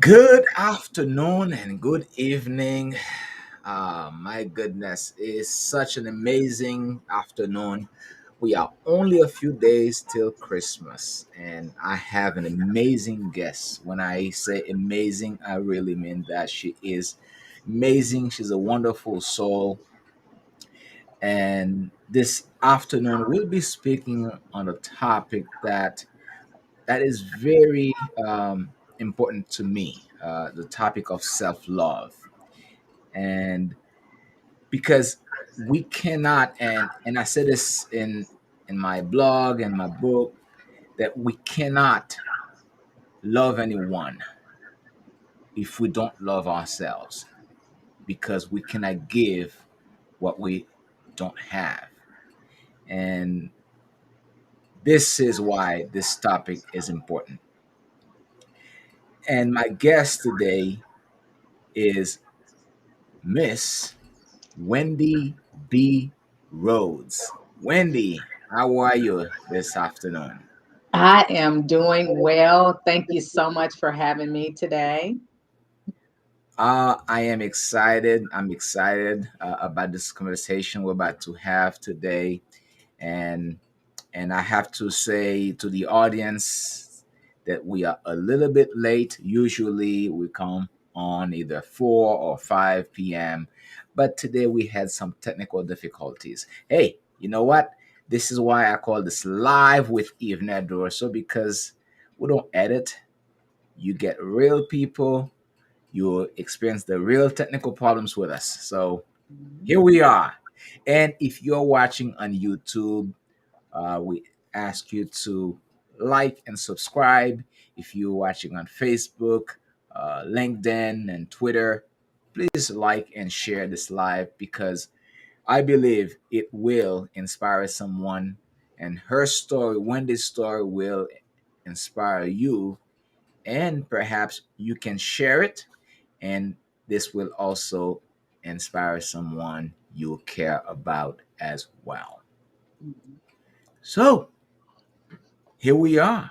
Good afternoon and good evening. My goodness, it's such an amazing afternoon. We are only a few days till Christmas, and I have an amazing guest. When I say amazing, I really mean that she is amazing. She's a wonderful soul. And this afternoon, we'll be speaking on a topic that is very important to me, the topic of self-love. And because we cannot, and I said this in my blog and my book, that we cannot love anyone if we don't love ourselves, because we cannot give what we don't have. And this is why this topic is important. And my guest today is Miss Wendy B Rhodes. Wendy, how are you this afternoon? I am doing well. Thank you so much for having me today. I am excited. I'm excited about this conversation we're about to have today, and I have to say to the audience that we are a little bit late. Usually, we come on either 4 or 5 p.m., but today we had some technical difficulties. Hey, you know what? This is why I call this live with Yvener Duroseau, because we don't edit. You get real people, you'll experience the real technical problems with us. So here we are. And if you're watching on YouTube, we ask you to like and subscribe. If you're watching on Facebook, LinkedIn, and Twitter, please like and share this live, because I believe it will inspire someone, and her story, Wendy's story, will inspire you, and perhaps you can share it, and this will also inspire someone you care about as well. So here we are.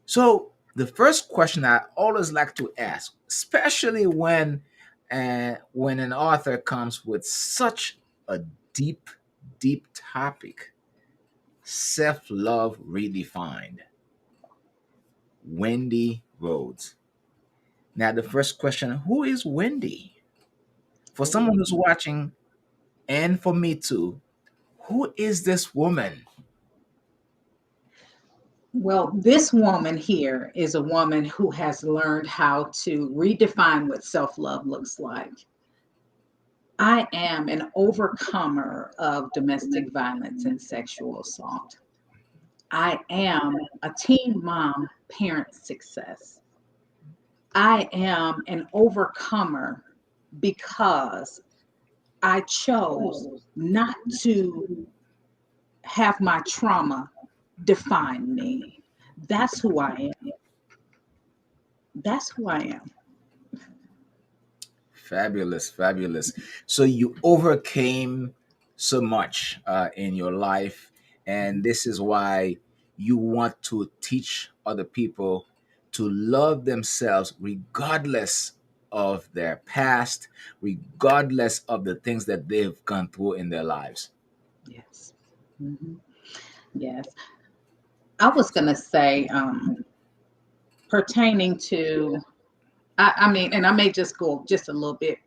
So the first question I always like to ask, especially when an author comes with such a deep, deep topic, self-love redefined, Wendy Rhodes. Now the first question: who is Wendy? For someone who's watching, and for me too, who is this woman? Well, this woman here is a woman who has learned how to redefine what self love looks like. I am an overcomer of domestic violence and sexual assault. I am a teen mom, parent success. I am an overcomer because I chose not to have my trauma define me. That's who I am. That's who I am. Fabulous, fabulous. So you overcame so much in your life, and this is why you want to teach other people to love themselves regardless of their past, regardless of the things that they've gone through in their lives. Yes. Mhm. Yes. I was going to say, pertaining to, I mean, and I may just go just a little bit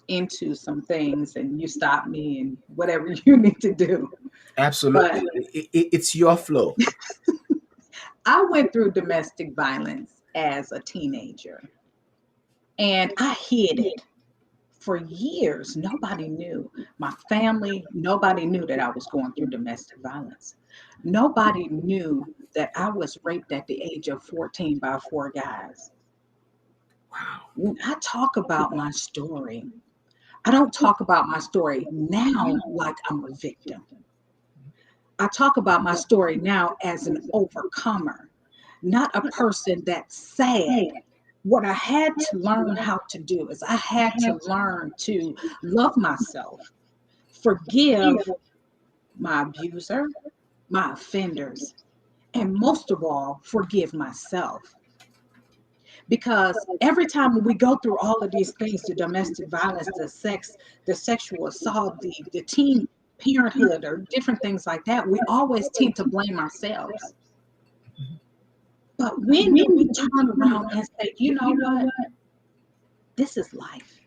into some things and you stop me and whatever you need to do. But Absolutely. It's your flow. I went through domestic violence as a teenager and I hid it for years. Nobody knew. My family, nobody knew that I was going through domestic violence. Nobody knew that I was raped at the age of 14 by four guys. Wow. When I talk about my story, I don't talk about my story now like I'm a victim. I talk about my story now as an overcomer, not a person that's sad. What I had to learn how to do is I had to learn to love myself, forgive my abuser, my offenders, and most of all, forgive myself. Because every time we go through all of these things, the domestic violence, the sex, the sexual assault, the teen parenthood, or different things like that, we always tend to blame ourselves. But when do we turn around and say, you know what? This is life.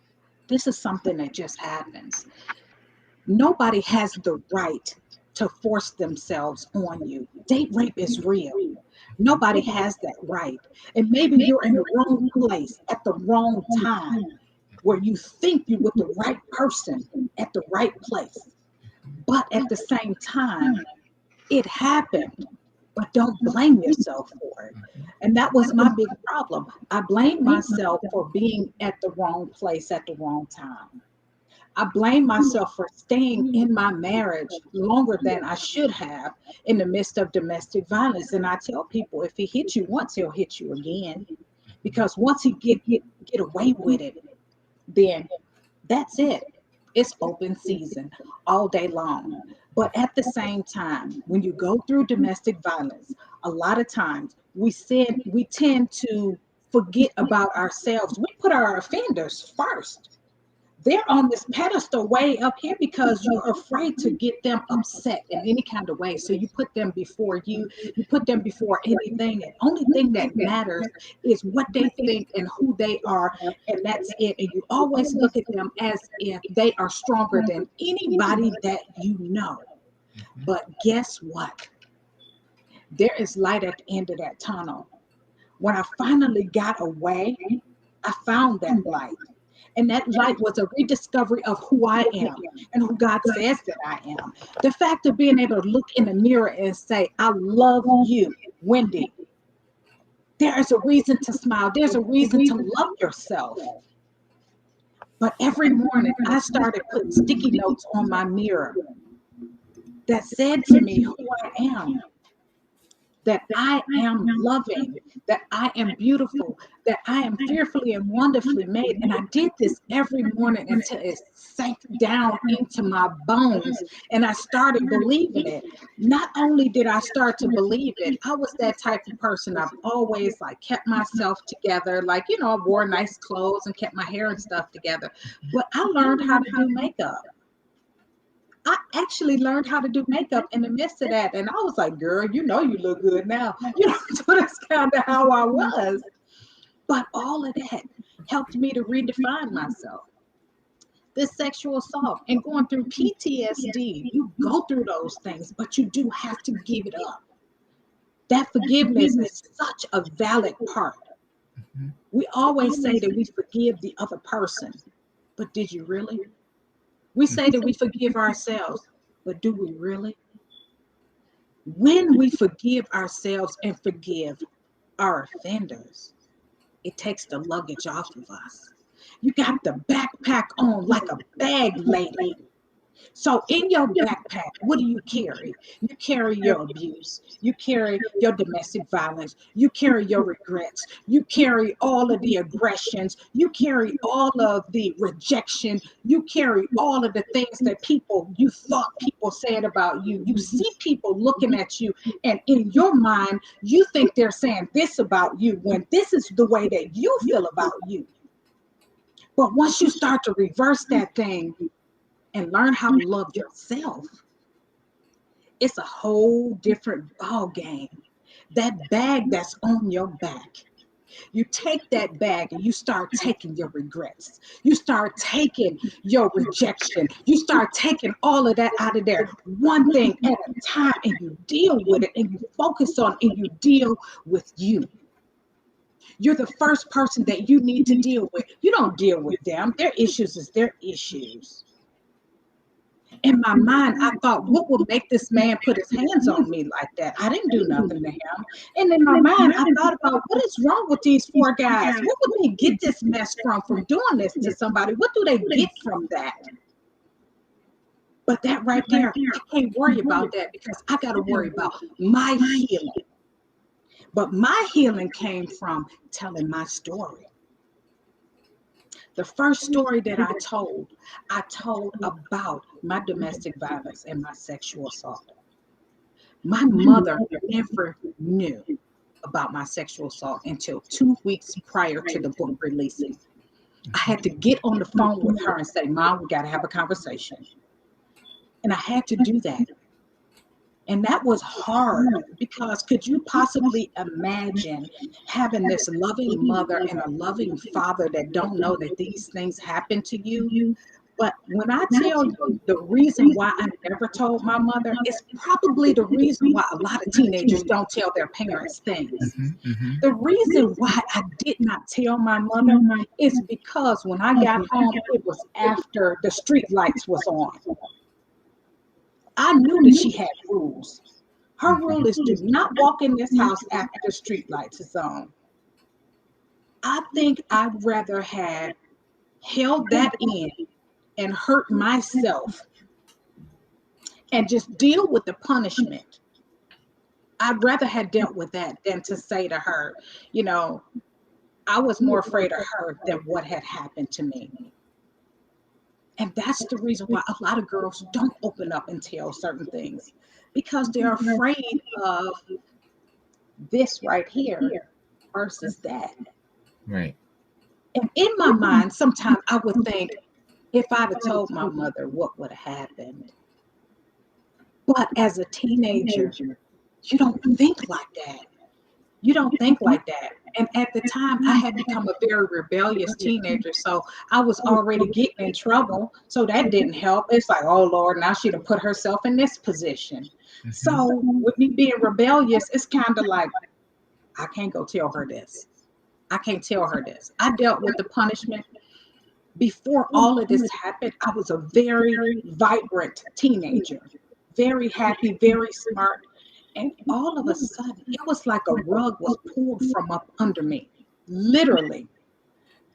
This is something that just happens. Nobody has the right to force themselves on you. Date rape is real. Nobody has that right. And maybe you're in the wrong place at the wrong time where you think you're with the right person at the right place. But at the same time, it happened. But don't blame yourself for it. And that was my big problem. I blamed myself for being at the wrong place at the wrong time. I blame myself for staying in my marriage longer than I should have in the midst of domestic violence. And I tell people, if he hits you once, he'll hit you again. Because once he get away with it, then that's it. It's open season all day long. But at the same time, when you go through domestic violence, a lot of times we tend to forget about ourselves. We put our offenders first. They're on this pedestal way up here because you're afraid to get them upset in any kind of way. So you put them before you put them before anything. And only thing that matters is what they think and who they are. And that's it. And you always look at them as if they are stronger than anybody that you know. But guess what? There is light at the end of that tunnel. When I finally got away, I found that light. And that light was a rediscovery of who I am and who God says that I am. The fact of being able to look in the mirror and say, I love you, Wendy. There is a reason to smile. There's a reason to love yourself. But every morning I started putting sticky notes on my mirror that said to me who I am, that I am loving, that I am beautiful, that I am fearfully and wonderfully made. And I did this every morning until it sank down into my bones and I started believing it. Not only did I start to believe it, I was that type of person. I've always like kept myself together. Like, you know, I wore nice clothes and kept my hair and stuff together. But I learned how to do makeup. I actually learned how to do makeup in the midst of that. And I was like, girl, you know you look good now. You know, so that's kind of how I was. But all of that helped me to redefine myself. This sexual assault and going through PTSD, you go through those things, but you do have to give it up. That forgiveness is such a valid part. We always say that we forgive the other person, but did you really? We say that we forgive ourselves, but do we really? When we forgive ourselves and forgive our offenders, it takes the luggage off of us. You got the backpack on like a bag lady. So in your backpack, what do you carry? You carry your abuse. You carry your domestic violence. You carry your regrets. You carry all of the aggressions. You carry all of the rejection. You carry all of the things that you thought people said about you. You see people looking at you, and in your mind, you think they're saying this about you when this is the way that you feel about you. But once you start to reverse that thing, and learn how to love yourself, it's a whole different ball game. That bag that's on your back, you take that bag and you start taking your regrets. You start taking your rejection. You start taking all of that out of there, one thing at a time, and you deal with it and you focus on and you deal with you. You're the first person that you need to deal with. You don't deal with them. Their issues is their issues. In my mind, I thought, what would make this man put his hands on me like that? I didn't do nothing to him. And in my mind, I thought about what is wrong with these four guys? What would they get this mess from doing this to somebody? What do they get from that? But that right there, I can't worry about that because I got to worry about my healing. But my healing came from telling my story. The first story that I told about my domestic violence and my sexual assault. My mother never knew. about my sexual assault until 2 weeks prior to the book releasing. I had to get on the phone with her and say, Mom, we got to have a conversation. And I had to do that. And that was hard because could you possibly imagine having this loving mother and a loving father that don't know that these things happen to you? But when I tell you the reason why I never told my mother, it's probably the reason why a lot of teenagers don't tell their parents things. Hmm. Hmm. The reason why I did not tell my mother is because when I got home, it was after the street lights was on. I knew that she had rules. Her rule is do not walk in this house after the street lights is on. I think I'd rather have held that in and hurt myself and just deal with the punishment. I'd rather have dealt with that than to say to her, you know, I was more afraid of her than what had happened to me. And that's the reason why a lot of girls don't open up and tell certain things because they're afraid of this right here versus that. Right. And in my mind, sometimes I would think, if I'd have told my mother, what would have happened? But as a teenager, you don't think like that. You don't think like that. And at the time, I had become a very rebellious teenager. So I was already getting in trouble. So that didn't help. It's like, oh, Lord, now she done put herself in this position. Hmm. So with me being rebellious, it's kind of like, I can't go tell her this. I can't tell her this. I dealt with the punishment. Before all of this happened, I was a very vibrant teenager, very happy, very smart. And all of a sudden, it was like a rug was pulled from up under me. Literally,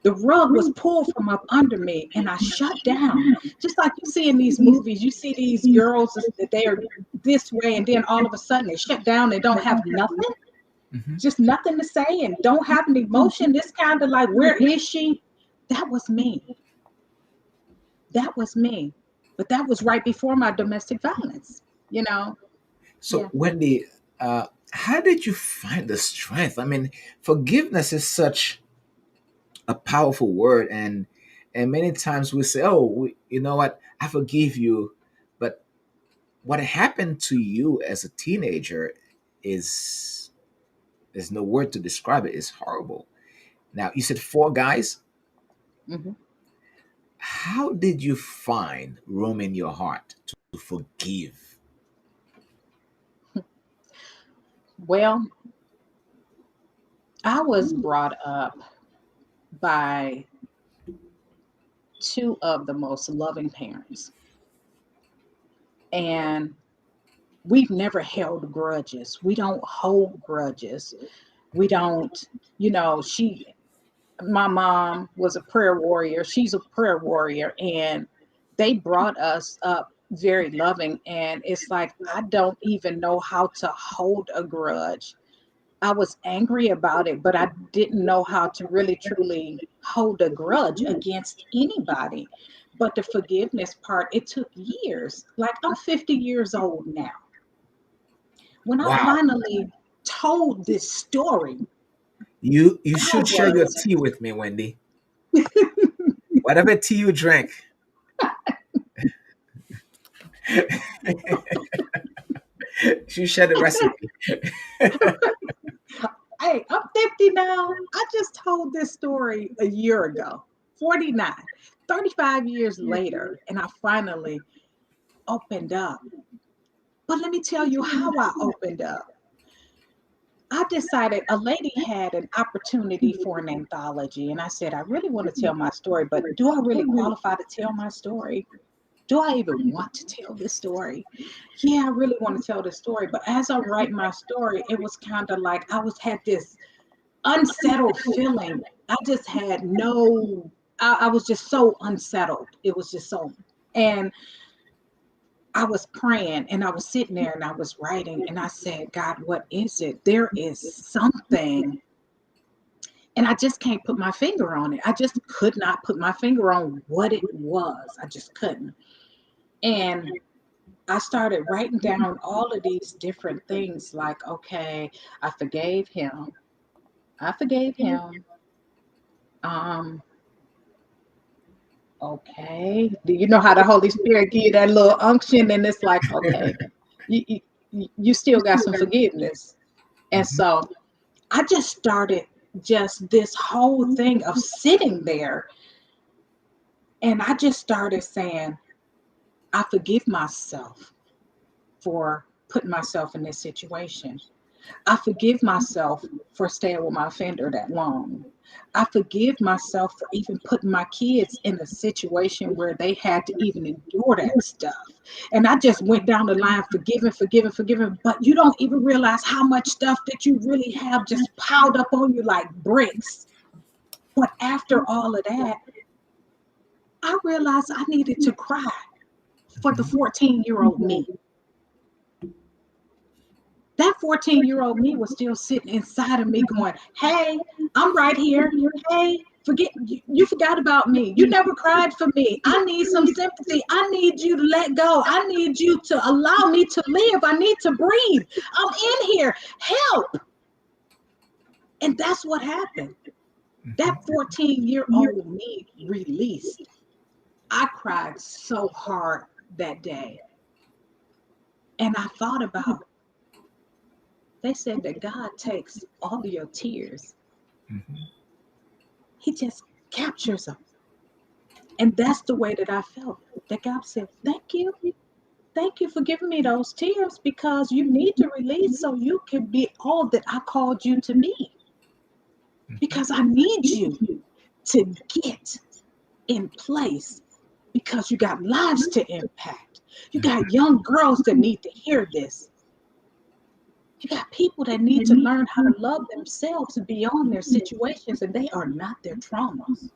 the rug was pulled from up under me and I shut down. Just like you see in these movies, you see these girls that they are this way, and then all of a sudden they shut down, they don't have nothing, Hmm. just nothing to say, and don't have an emotion. This kind of like, where is she? That was me. That was me. But that was right before my domestic violence, you know? So, Yeah. Wendy, how did you find the strength? I mean, forgiveness is such a powerful word, and many times we say, "Oh, you know what? I forgive you," but what happened to you as a teenager is there's no word to describe it. It's horrible. Now, you said four guys. Hmm. How did you find room in your heart to forgive? Well, I was brought up by two of the most loving parents. And we've never held grudges. We don't hold grudges. We don't, my mom was a prayer warrior. She's a prayer warrior. And they brought us up very loving. And it's like, I don't even know how to hold a grudge. I was angry about it, but I didn't know how to really truly hold a grudge against anybody. But the forgiveness part, it took years. Like I'm 50 years old now. When I Wow. finally told this story, You I should share your was, tea with me, Wendy. Whatever tea you drink. You share the recipe. hey, I'm 50 now. I just told this story a year ago, 49, 35 years later, and I finally opened up. But let me tell you how I opened up. I decided a lady had an opportunity for an anthology, and I said, I really want to tell my story, but do I really qualify to tell my story? Do I even want to tell this story? Yeah, I really want to tell this story. But as I write my story, it was kind of like had this unsettled feeling. I just had no, I was just so unsettled. It was just so, and I was praying and I was sitting there and I was writing and I said, God, what is it? There is something. And I just can't put my finger on it. I just could not put my finger on what it was. I just couldn't. And I started writing down all of these different things like, okay, I forgave him. I forgave him. Um, okay. Do you know how the Holy Spirit give you that little unction? And it's like, okay, you, you still got some forgiveness. And Mhm. so I just started just this whole thing of sitting there. And I just started saying, I forgive myself for putting myself in this situation. I forgive myself for staying with my offender that long. I forgive myself for even putting my kids in a situation where they had to even endure that stuff. And I just went down the line, forgiving, forgiving, forgiving. But you don't even realize how much stuff that you really have just piled up on you like bricks. But after all of that, I realized I needed to cry for the Mhm. 14-year-old me. That 14-year-old me was still sitting inside of me going, hey, I'm right here. Hey, forget you forgot about me. You never cried for me. I need some sympathy. I need you to let go. I need you to allow me to live. I need to breathe. I'm in here. Help. And that's what happened. That Mhm. 14-year-old me released. I cried so hard that day. And I thought about, they said that God takes all of your tears, Mhm. He just captures them. And that's the way that I felt. That God said, thank you. Thank you for giving me those tears because you need to release so you can be all that I called you to be. Mhm. Because I need you to get in place because you got lives to impact. You got young girls that need to hear this. You got people that need to learn how to love themselves beyond their situations, and they are not their traumas.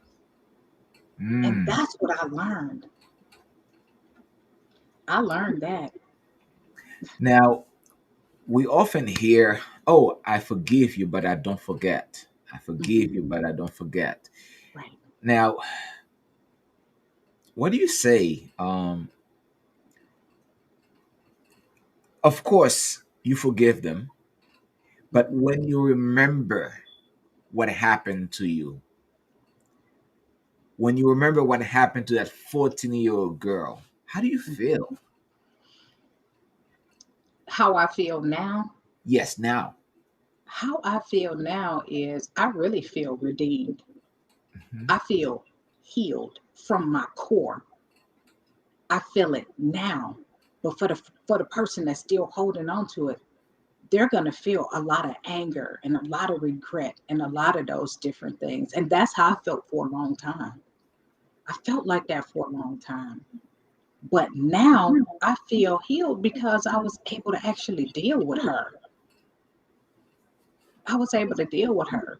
And Mm. that's what I learned. I learned that. Now, we often hear, "Oh, I forgive you, but I don't forget. I forgive you, Mhm. but I don't forget." Right. Now, what do you say? Of course, you forgive them, but Mhm. when you remember what happened to you, when you remember what happened to that 14-year-old girl, how do you Mhm. feel? How I feel now, Yes, now. how I feel now is I really feel redeemed. Mhm. I feel healed from my core. I feel it now. But for the person that's still holding on to it, they're going to feel a lot of anger and a lot of regret and a lot of those different things. And that's how I felt for a long time. I felt like that for a long time. But now I feel healed because I was able to actually deal with her. I was able to deal with her.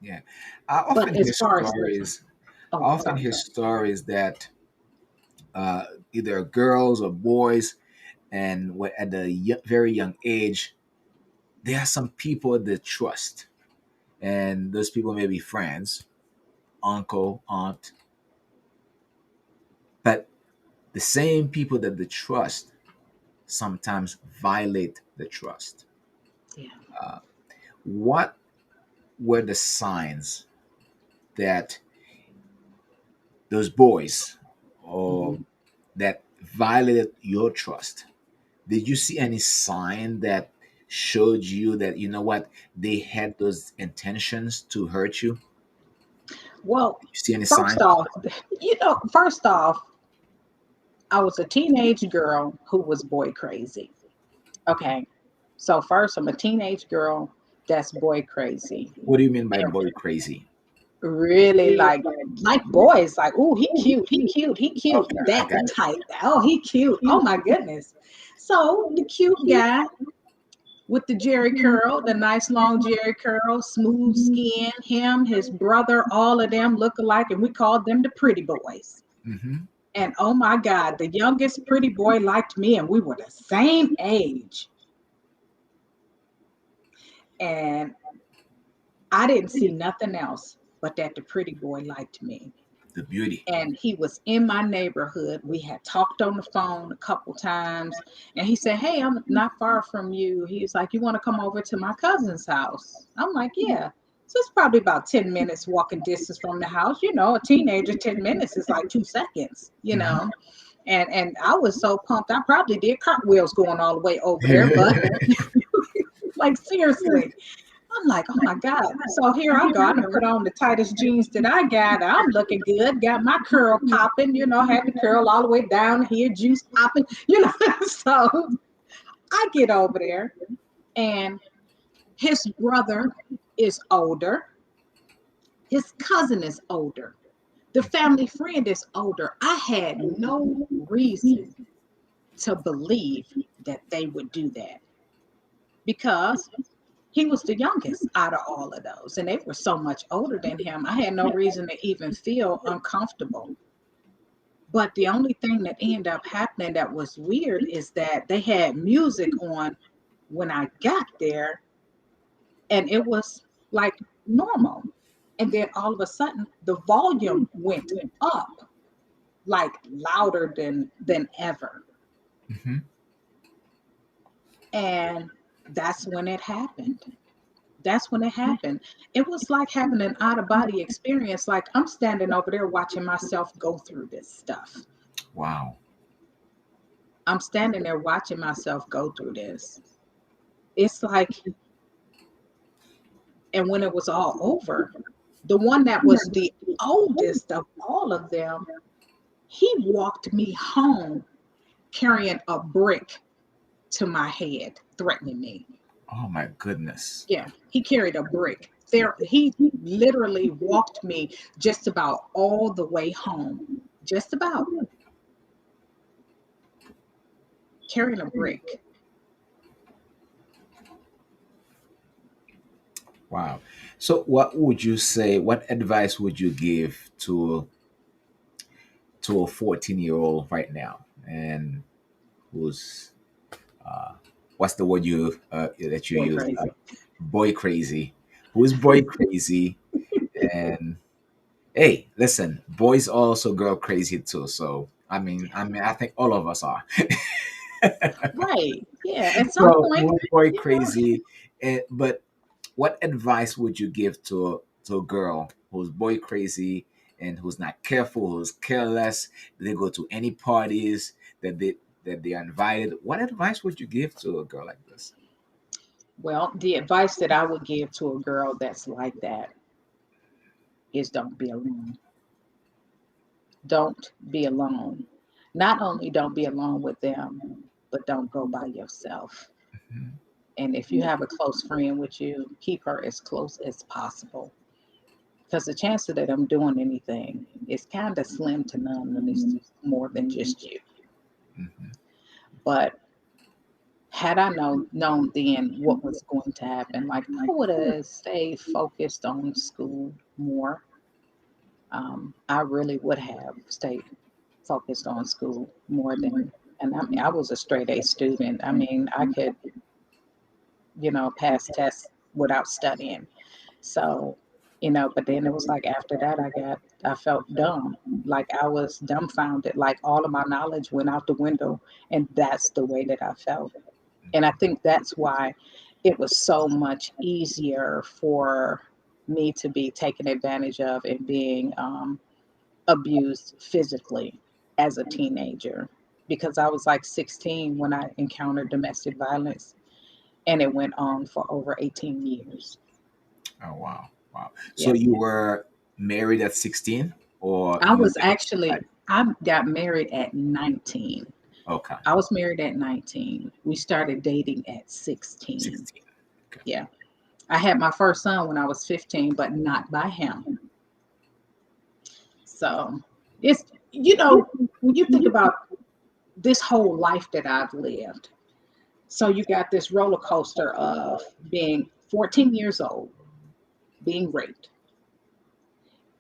Yeah. I But often as hear far as, stories. I oh, often sorry. hear stories that uh, either girls or boys, and at the very young age, there are some people that trust, and those people may be friends, uncle, aunt, but the same people that they trust sometimes violate the trust. Yeah. What were the signs that those boys or Mhm. that violated your trust? Did you see any sign that showed you that you know what they had those intentions to hurt you? Well, Did you see any first signs? off, first off, I was a teenage girl who was boy crazy. Okay. So first, I'm a teenage girl that's boy crazy. What do you mean by boy crazy? Really like boys, like, oh, he cute, he cute, he cute. Okay, I That got it. type. Oh, he cute. Oh my goodness. So the cute guy with the Jerry curl, the nice long Jerry curl, smooth skin, him, his brother, all of them look alike, and we called them the pretty boys. Hmm. And oh my God, the youngest pretty boy liked me, and we were the same age. And I didn't see nothing else but that the pretty boy liked me. the beauty. And he was in my neighborhood. We had talked on the phone a couple times, and he said, "Hey, I'm not far from you." He's like, "You want to come over to my cousin's house?" I'm like, "Yeah." So it's probably about 10 minutes walking distance from the house. A teenager, 10 minutes is like 2 seconds, Mhm. and I was so pumped. I probably did cartwheels going all the way over there, but like seriously, I'm like, oh my God. So here I go. I done put on the tightest jeans that I got. I'm looking good. Got my curl popping, had the curl all the way down here, juice popping. So I get over there, and his brother is older. His cousin is older. The family friend is older. I had no reason to believe that they would do that because he was the youngest out of all of those, and they were so much older than him. I had no reason to even feel uncomfortable. But the only thing that ended up happening that was weird is that they had music on when I got there, and it was like normal. And then all of a sudden, the volume went up like louder than ever. Mhm. And that's when it happened. That's when it happened. It was like having an out of body experience. Like I'm standing over there watching myself go through this stuff. Wow. I'm standing there watching myself go through this. It's like, and when it was all over, the one that was the oldest of all of them, he walked me home carrying a brick to my head, threatening me. Oh my goodness. Yeah, he carried a brick. He literally walked me just about all the way home. Just about carrying a brick. Wow. So what would you say, what advice would you give to a 14-year-old right now, and who's what's the word you that you Boy use, crazy. boy crazy, who's boy crazy? And hey, listen, boys are also girl crazy too. So I mean, I think all of us are. Right. Yeah. At some So point, who's boy you know, crazy? But what advice would you give to a girl who's boy crazy and who's not careful, who's careless? They go to any parties that they are invited. What advice would you give to a girl like this? well, the advice that I would give to a girl that's like that is don't be alone. Don't be alone. Not only don't be alone with them, but don't go by yourself. Mhm. And if you have a close friend with you, keep her as close as possible. Because the chances that I'm doing anything is kind of slim to none when it's more than just you. Mhm. But had I known then what was going to happen, like I would have stayed focused on school more. I really would have stayed focused on school more than, and I mean, I was a straight A student. I mean, I could, pass tests without studying. So, but then it was like after that, I felt dumb. Like I was dumbfounded. Like all of my knowledge went out the window. And that's the way that I felt. And I think that's why it was so much easier for me to be taken advantage of and being abused physically as a teenager because I was like 16 when I encountered domestic violence and it went on for over 18 years. Oh wow, wow. So Yeah. you were married at 16, or I you was were actually, I got married at 19. okay, I was married at 19. We started dating at 16. 16. Okay. Yeah. I had my first son when I was 15, but not by him. So it's, when you think about this whole life that I've lived, so you got this roller coaster of being 14 years old, being raped.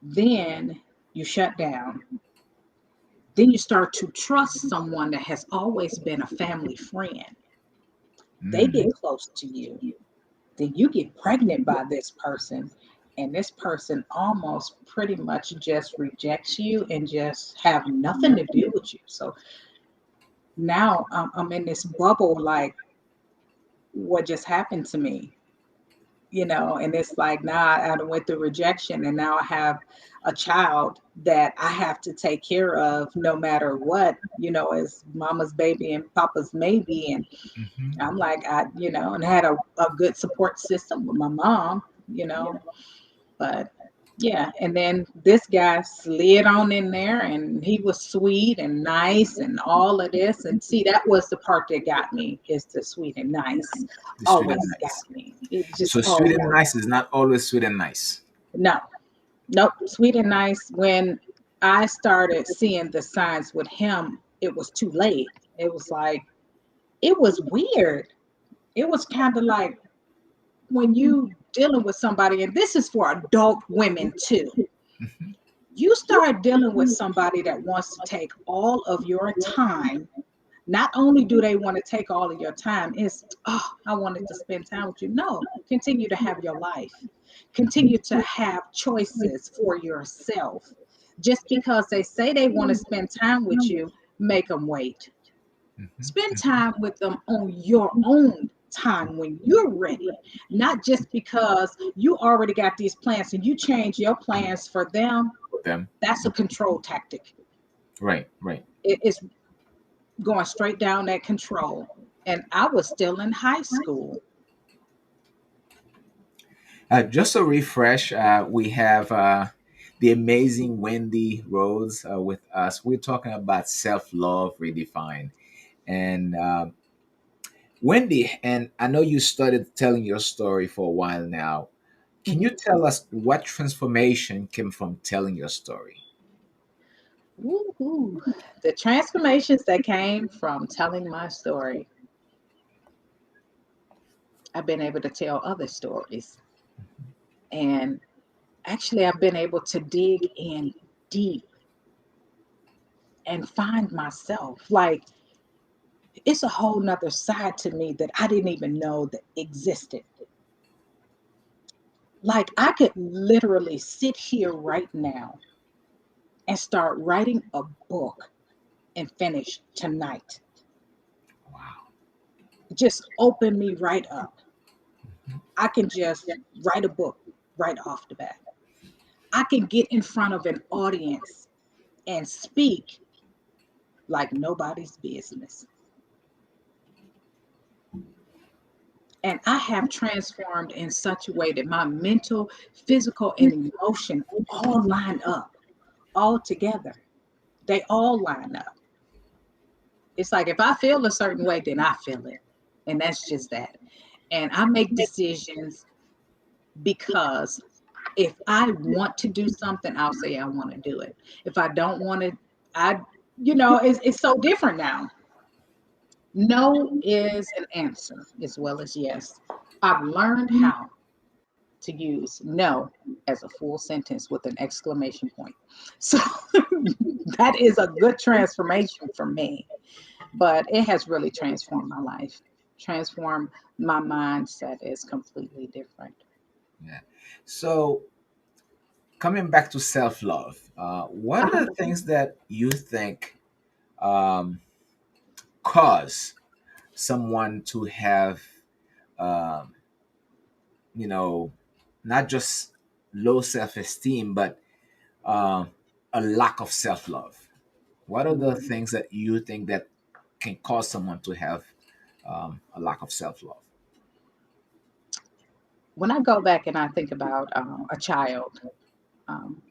Then you shut down. Then you start to trust someone that has always been a family friend. They Mm. get close to you. Then you get pregnant by this person. and this person almost pretty much just rejects you and just have nothing to do with you. So now I'm in this bubble, like, what just happened to me? And it's like, now I done went through rejection, and now I have a child that I have to take care of no matter what, as mama's baby and papa's maybe. And Hmm. I'm like, and I had a good support system with my mom, you know, but yeah. And then this guy slid on in there, and he was sweet and nice and all of this. And see, that was the part that got me, is the sweet and nice. The sweet and Always got nice. me. It just So sweet always. and nice is not always sweet and nice. No, nope. Sweet and nice. When I started seeing the signs with him, it was too late. It was like, it was weird. It was kind of like, when you dealing with somebody, and this is for adult women too, Hmm. you start dealing with somebody that wants to take all of your time. Not only do they want to take all of your time, it's, oh, I wanted to spend time with you. No, continue to have your life. Continue to have choices for yourself. Just because they say they want to spend time with you, make them wait. Spend Hmm. time with them on your own time when you're ready, not just because you already got these plans and you change your plans for them. For them. That's a control tactic. Right, right. It's going straight down that control. And I was still in high school. Just a refresh, we have the amazing Wendy Rhodes with us. We're talking about self love redefined. And Wendy, and I know you started telling your story for a while now. Can you Mhm. tell us what transformation came from telling your story? Woo-hoo. The transformations that came from telling my story, I've been able to tell other stories. And actually, I've been able to dig in deep and find myself. Like, it's a whole nother side to me that I didn't even know that existed. Like, I could literally sit here right now and start writing a book and finish tonight. Wow. Just open me right up. I can just write a book right off the bat. I can get in front of an audience and speak like nobody's business. And I have transformed in such a way that my mental, physical, and emotion all line up, all together. They all line up. It's like, if I feel a certain way, then I feel it. And that's just that. And I make decisions because if I want to do something, I'll say I want to do it. If I don't want to, I, it's so different now. No is an answer as well as yes. I've learned how to use no as a full sentence with an exclamation point. So that is a good transformation for me, but it has really transformed my life, transformed my mindset is completely different. Yeah. So, coming back to self love, what are the things that you think um, cause someone to have, um, you know, not just low self esteem, but uh, a lack of self love? What are the things that you think that can cause someone to have a lack of self love? When I go back and I think about a child, um,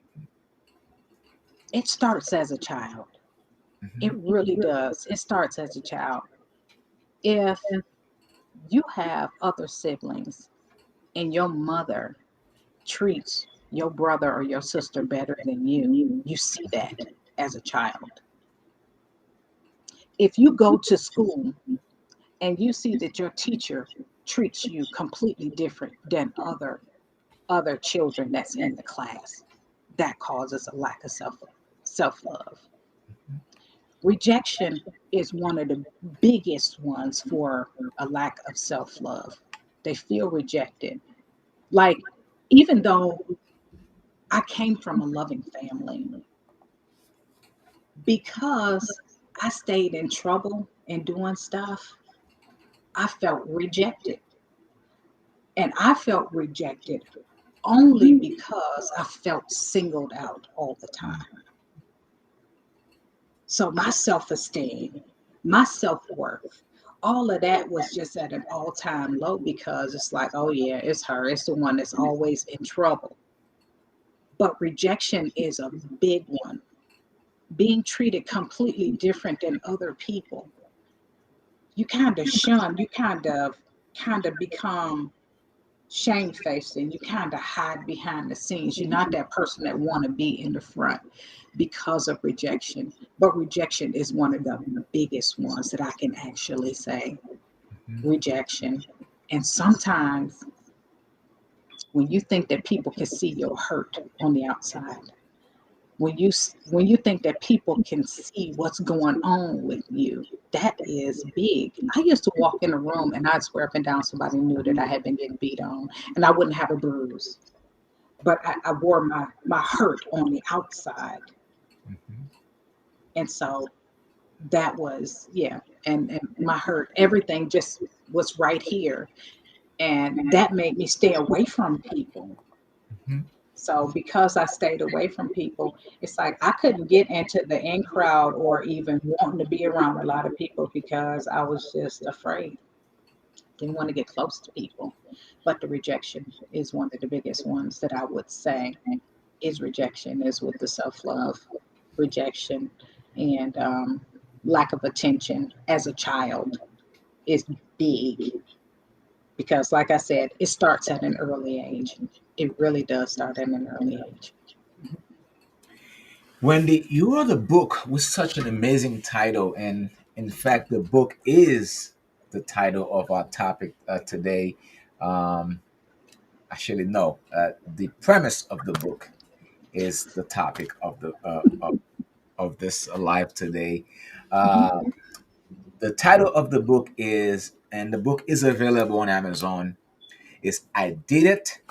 it starts as a child. It Hmm. really does. It starts as a child. If you have other siblings and your mother treats your brother or your sister better than you see that as a child. If you go to school and you see that your teacher treats you completely different than other children that's in the class, that causes a lack of self love. Rejection is one of the biggest ones for a lack of self love. They feel rejected. Like, even though I came from a loving family, because I stayed in trouble and doing stuff, I felt rejected. And I felt rejected only because I felt singled out all the time. So my self esteem, my self worth, all of that was just at an all time low because it's like, oh, yeah, it's her. It's the one that's always in trouble. But rejection is a big one. Being treated completely different than other people. You kind of shun, you kind of become shamefaced and you kind of hide behind the scenes. You're not that person that want to be in the front because of rejection. But rejection is one of the biggest ones that I can actually say. Mhm. Rejection. And sometimes when you think that people can see your hurt on the outside, when you think that people can see what's going on with you, that is big. I used to walk in a room and I'd swear up and down somebody knew that I had been getting beat on, and I wouldn't have a bruise, but I wore my hurt on the outside. Mhm. And so that was, yeah, and my hurt, everything just was right here, and that made me stay away from people. Mhm. So because I stayed away from people, it's like I couldn't get into the in crowd or even wanting to be around a lot of people because I was just afraid. Didn't want to get close to people. But the rejection is one of the biggest ones that I would say is rejection, is with the self love, rejection, and lack of attention as a child is big because, like I said, it starts at an early age. It really does start at an early age. Wendy, you wrote a book with such an amazing title, and in fact, the book is the title of our topic today. Um, Actually, no, the premise of the book is the topic of of this live today. Mhm. Uh, the title of the book is, and the book is available on Amazon. Is I Did It: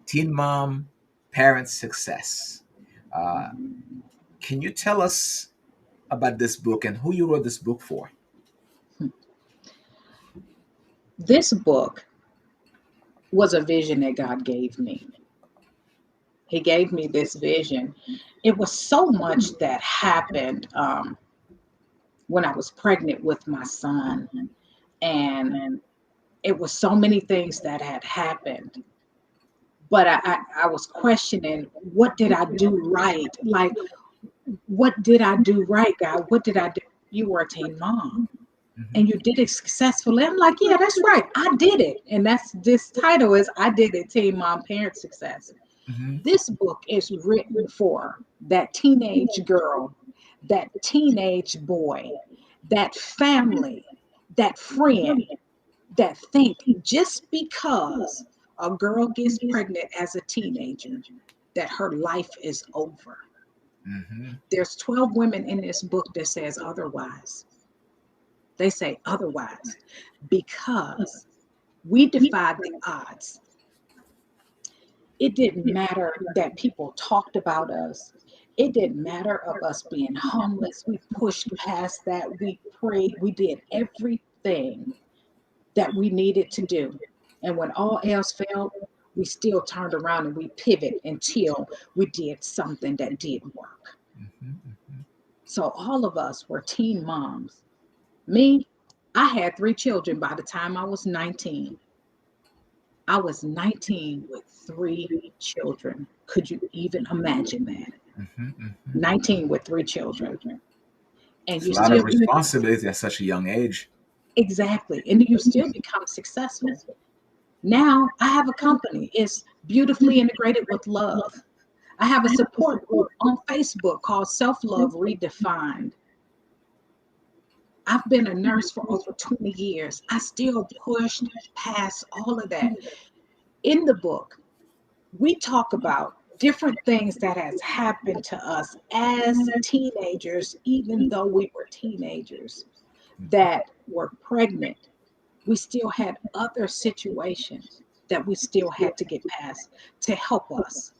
Teen Mom Parent Success. Uh, can you tell us about this book and who you wrote this book for? This book was a vision that God gave me. He gave me this vision. It was so much that happened when I was pregnant with my son. And it was so many things that had happened. But I was questioning, what did I do right? Like, what did I do right, God? What did I do? You were a teen mom and you Mhm. did it successfully. I'm like, yeah, that's right. I did it. And that's this title is I Did It, Teen Mom Parent Success. Mhm. This book is written for that teenage girl, that teenage boy, that family, that friend that think just because a girl gets pregnant as a teenager that her life is over. Mhm. There's 12 women in this book that says otherwise. They say otherwise because we defied the odds. It didn't matter that people talked about us. It didn't matter of us being homeless. We pushed past that. We prayed. We did everything that we needed to do. And when all else failed, we still turned around and we pivoted until we did something that did work. Mhm. Mhm. So all of us were teen moms. Me, I had 3 children by the time I was 19. I was 19 with 3 children. Could you even imagine that? Mhm. Mhm. 19 with 3 children. And It's you a lot of still, responsibility at such a young age. exactly. And you still become successful. Now I have a company. It's beautifully integrated with love. I have a support group on Facebook called Self Love Redefined. I've been a nurse for over 20 years. I still pushed past all of that. In the book, we talk about different things that has happened to us as teenagers, even though we were teenagers that were pregnant. We still had other situations. that we still had to get past to help us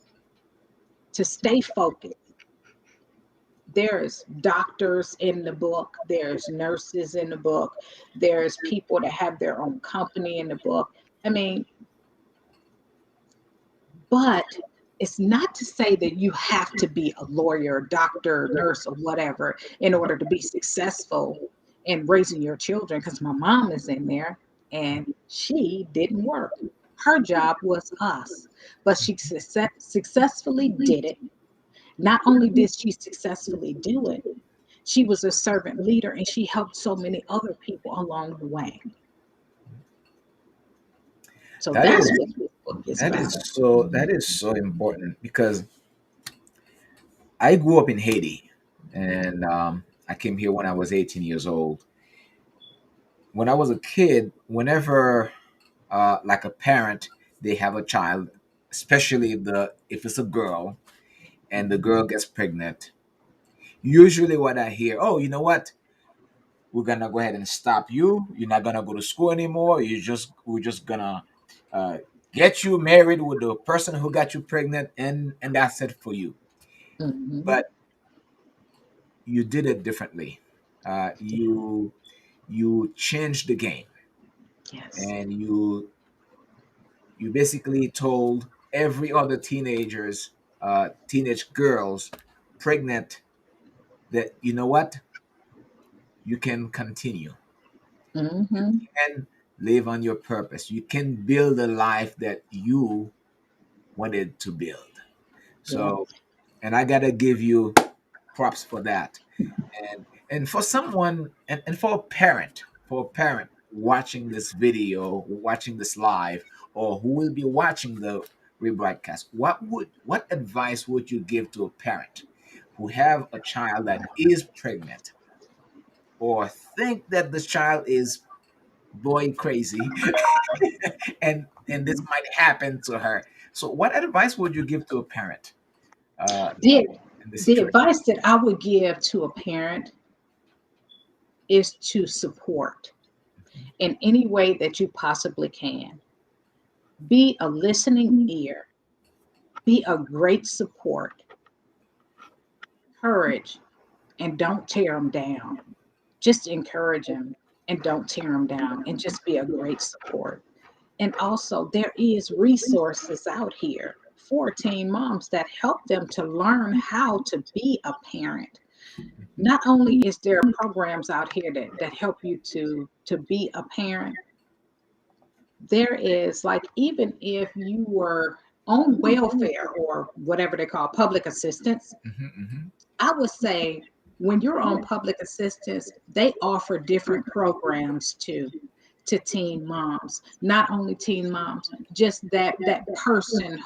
to stay focused. There's doctors in the book, there's nurses in the book, there's people that have their own company in the book. I mean, but it's not to say that you have to be a lawyer, doctor, nurse, or whatever in order to be successful in raising your children. Because my mom is in there and she didn't work. Her job was us, but she successfully did it. Not only did she successfully do it, she was a servant leader and she helped so many other people along the way. So That that's is what this book is about. that is so important because I grew up in Haiti, and I came here when I was 18 years old. When I was a kid, whenever like a parent, they have a child, especially if it's a girl and the girl gets pregnant. Usually, what I hear, oh, you know what? We're gonna go ahead and stop you. You're not gonna go to school anymore. We're just gonna uh, get you married with the person who got you pregnant, and that's it for you. Hmm. But you did it differently. You changed the game, Yes. and you basically told every other teenage girls pregnant, that you know what, you can continue, you Hmm. can live on your purpose, you can build a life that you wanted to build. Yeah. So, and I gotta give you props for that. And for someone, and for a parent watching this video, watching this live, or who will be watching the rebroadcast, what advice would you give to a parent who have a child that is pregnant, or think that the child is boy crazy, and this might happen to her? So what advice would you give to a parent uh, The, in this the situation? advice that I would give to a parent is to support in any way that you possibly can. Be a listening ear, be a great support, courage, and don't tear them down. Just encourage them and don't tear them down and just be a great support. And also, there is resources out here for teen moms that help them to learn how to be a parent. Not only is there programs out here that help you to be a parent, there is like even if you were on welfare or whatever they call public assistance, Hmm. Hmm. I would say when you're on public assistance, they offer different programs to teen moms. Not only teen moms, just that person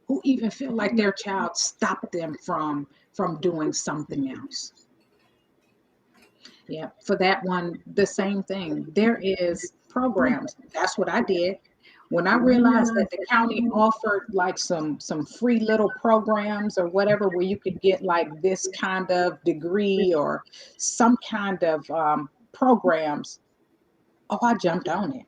who even feel like their child stopped them from doing something else. Yeah, for that one, the same thing. There is programs. That's what I did. When I realized that the county offered like some free little programs or whatever where you could get like this kind of degree or some kind of programs, oh, I jumped on it.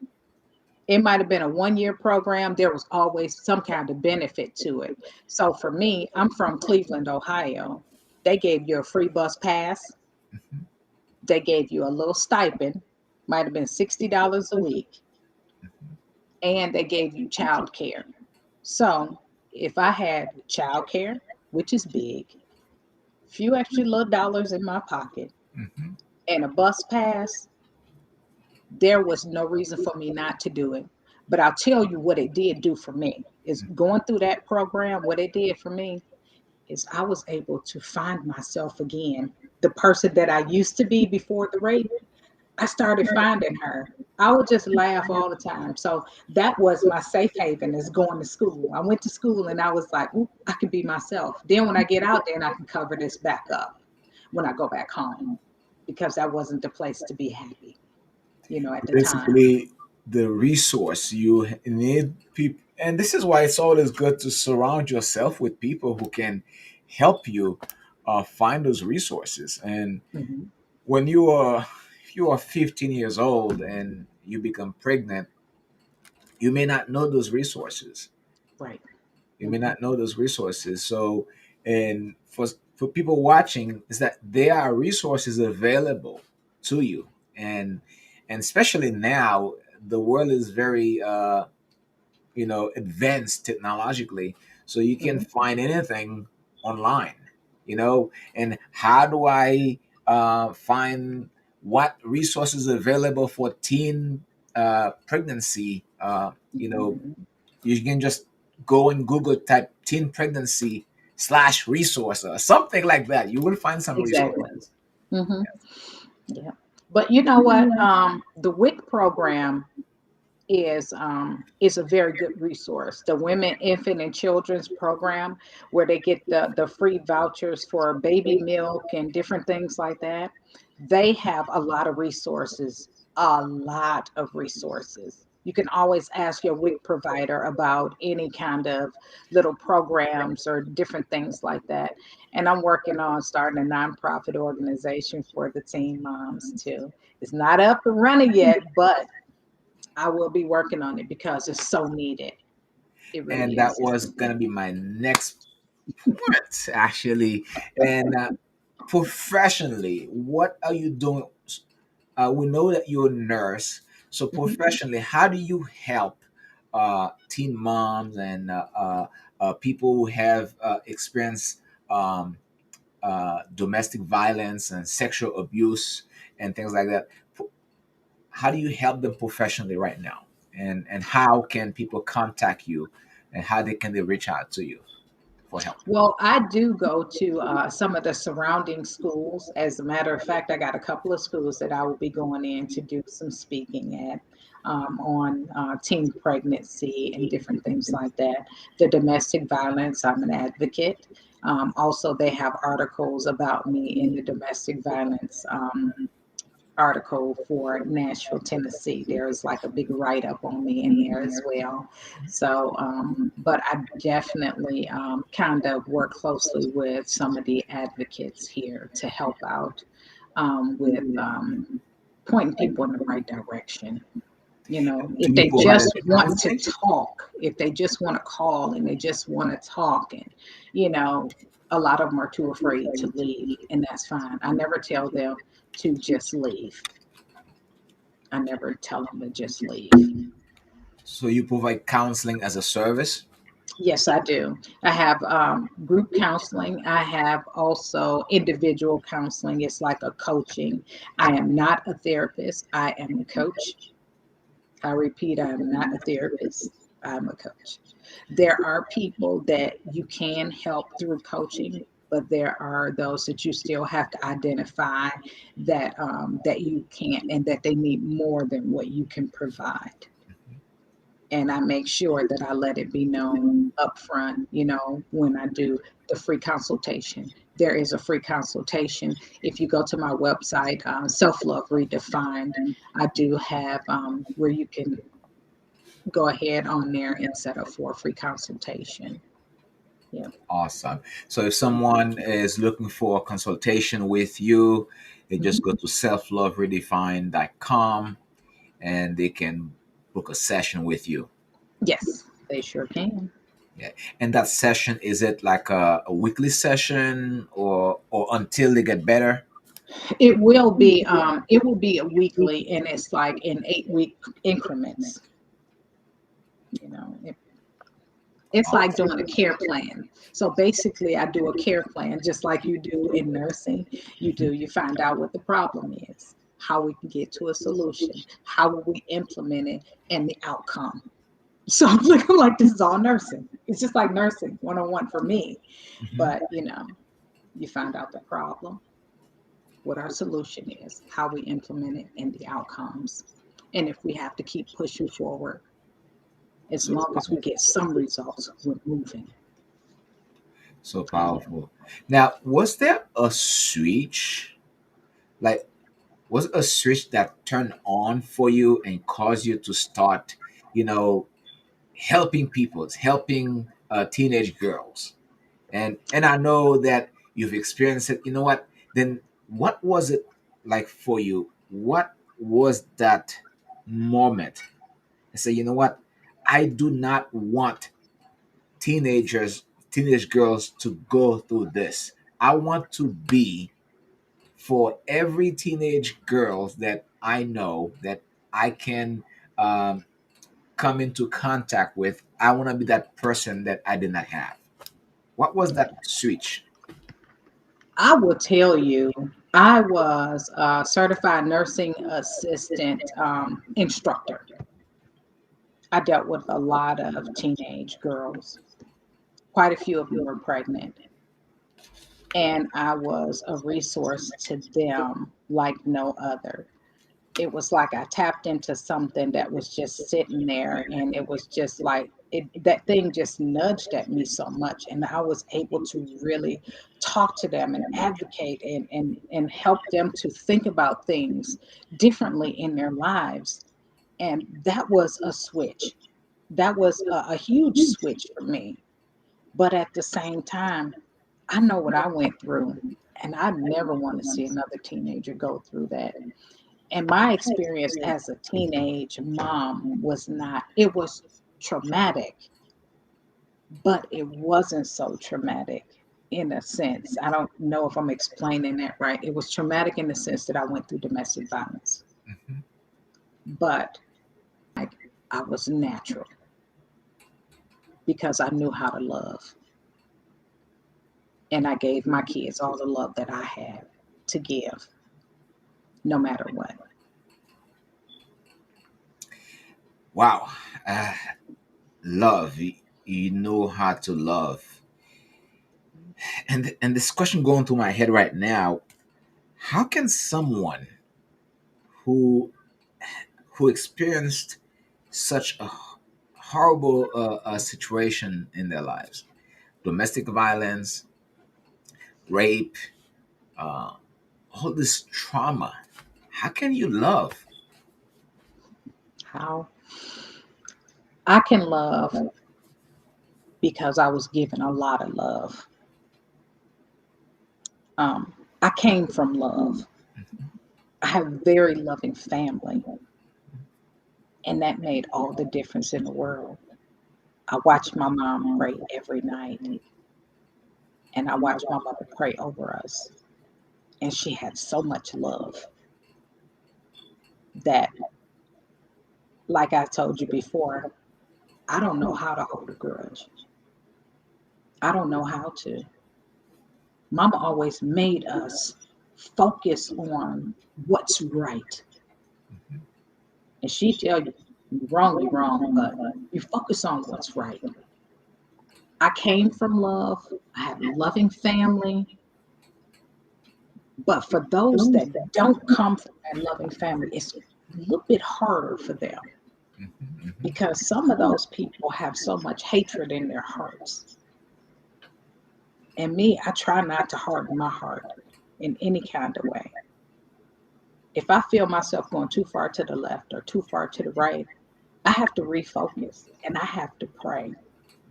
It might have been a 1 year program. There was always some kind of benefit to it. So for me, I'm from Cleveland, Ohio. They gave you a free bus pass. They gave you a little stipend, might have been $60 a week, and they gave you child care. So if I had child care, which is big, few extra little dollars in my pocket, Hmm. and a bus pass, there was no reason for me not to do it. But I'll tell you what it did do for me is going through that program, what it did for me is I was able to find myself again, the person that I used to be before the rape. I started finding her. I would just laugh all the time. So that was my safe haven is going to school. I went to school and I was like, "Ooh, I can be myself." Then when I get out there and I can cover this back up when I go back home because that wasn't the place to be happy, at the time. Basically, the resource you need people, and this is why it's always good to surround yourself with people who can help you find those resources. And Mhm. when you are if you are 15 years old and you become pregnant, you may not know those resources. Right. You may Mhm. not know those resources. So, and for people watching, is that there are resources available to you, and especially now, the world is very advanced technologically, so you can Mhm. find anything online. And how do I find what resources available for teen pregnancy? Mhm. You can just go and Google, type teen pregnancy slash resource or something like that. You will find some Exactly. resources. Hmm. Yeah. But you know what? The WIC program is a very good resource. The Women, Infant, and Children's program, where they get the free vouchers for baby milk and different things like that. They have a lot of resources, a lot of resources. You can always ask your WIC provider about any kind of little programs or different things like that. And I'm working on starting a nonprofit organization for the teen moms too. It's not up and running yet, but I will be working on it because it's so needed. It And really that is. It's was needed. gonna be my next point, actually. And professionally, what are you doing? We know that you're a nurse. So Mhm. professionally, how do you help teen moms and people who have experienced um, domestic violence and sexual abuse and things like that? How do you help them professionally right now? And how can people contact you, and how they reach out to you for help? Well, I do go to some of the surrounding schools. As a matter of fact, I got a couple of schools that I will be going in to do some speaking at on teen pregnancy and different things like that. The domestic violence, I'm an advocate. Also, they have articles about me in the domestic violence article for Nashville, Tennessee. There is like a big write up on me in there as well. So, but I definitely kind of work closely with some of the advocates here to help out with pointing people in the right direction. You know, Do if you they provide just any want to counseling? talk, if they just want to call and they just want to talk, and you know, a lot of them are too afraid to leave, and that's fine. I never tell them to just leave. I never tell them to just leave. So you provide counseling as a service? Yes, I do. I have group counseling. I have also individual counseling. It's like a coaching. I am not a therapist. I am a coach. I repeat, I am not a therapist. I'm a coach. There are people that you can help through coaching, but there are those that you still have to identify that you can't and that they need more than what you can provide. And I make sure that I let it be known up front, when I do the free consultation. There is a free consultation. If you go to my website, Self Love Redefined, I do have where you can go ahead on there and set up for a free consultation. Yeah. Awesome. So if someone is looking for a consultation with you, they just Mhm. go to selfloveredefined.com and they can book a session with you. Yes, they sure can. Yeah. And that session, is it like a weekly session, or until they get better? It will be a weekly, and it's like in 8-week increments. It's like Awesome. doing a care plan. So basically, I do a care plan just like you do in nursing. You find out what the problem is, how we can get to a solution, how will we implement it, and the outcome. So I'm like, this is all nursing. It's just like nursing 101 for me. Mhm. But, you find out the problem, what our solution is, how we implement it, and the outcomes. And if we have to keep pushing forward, as So long as we get some results, we're moving. so Yeah. powerful. Now, was there a switch? Like, was it a switch that turned on for you and caused you to start, you know, helping people, helping teenage girls? And I know that you've experienced it. You know what? Then what was it like for you? What was that moment? I say, you know what? I do not want teenage girls to go through this. I want to be for every teenage girl that I know that I can um, come into contact with. I want to be that person that I did not have. What was that switch? I will tell you, I was a certified nursing assistant instructor. I dealt with a lot of teenage girls. Quite a few of them were pregnant. And I was a resource to them like no other. It was like I tapped into something that was just sitting there, and it was just like that thing just nudged at me so much, and I was able to really talk to them and advocate and help them to think about things differently in their lives. And that was a switch. That was a huge switch for me. But at the same time, I know what I went through, and I never want to see another teenager go through that. And my experience as a teenage mom was not, it was traumatic, but it wasn't so traumatic in a sense. I don't know if I'm explaining that right. It was traumatic in the sense that I went through domestic violence, Mhm. but like I was natural because I knew how to love. And I gave my kids all the love that I had to give, no matter what. Wow. Uh, love. You know how to love. And this question going through my head right now, how can someone who experienced such a horrible situation in their lives, domestic violence, rape, uh, all this trauma, how can you love? How I can love because I was given a lot of love. I came from love. I have a very loving family, and that made all the difference in the world. I watched my mom pray every night, and I watched my mother pray over us. And she had so much love that, like I told you before, I don't know how to hold a grudge. I don't know how to. Mama always made us focus on what's right. And she tell you, you're wrong, but you focus on what's right. I came from love. I have a loving family. But for those that don't come from that loving family, it's a little bit harder for them Mhm. because some of those people have so much hatred in their hearts. And me, I try not to harden my heart in any kind of way. If I feel myself going too far to the left or too far to the right, I have to refocus and I have to pray.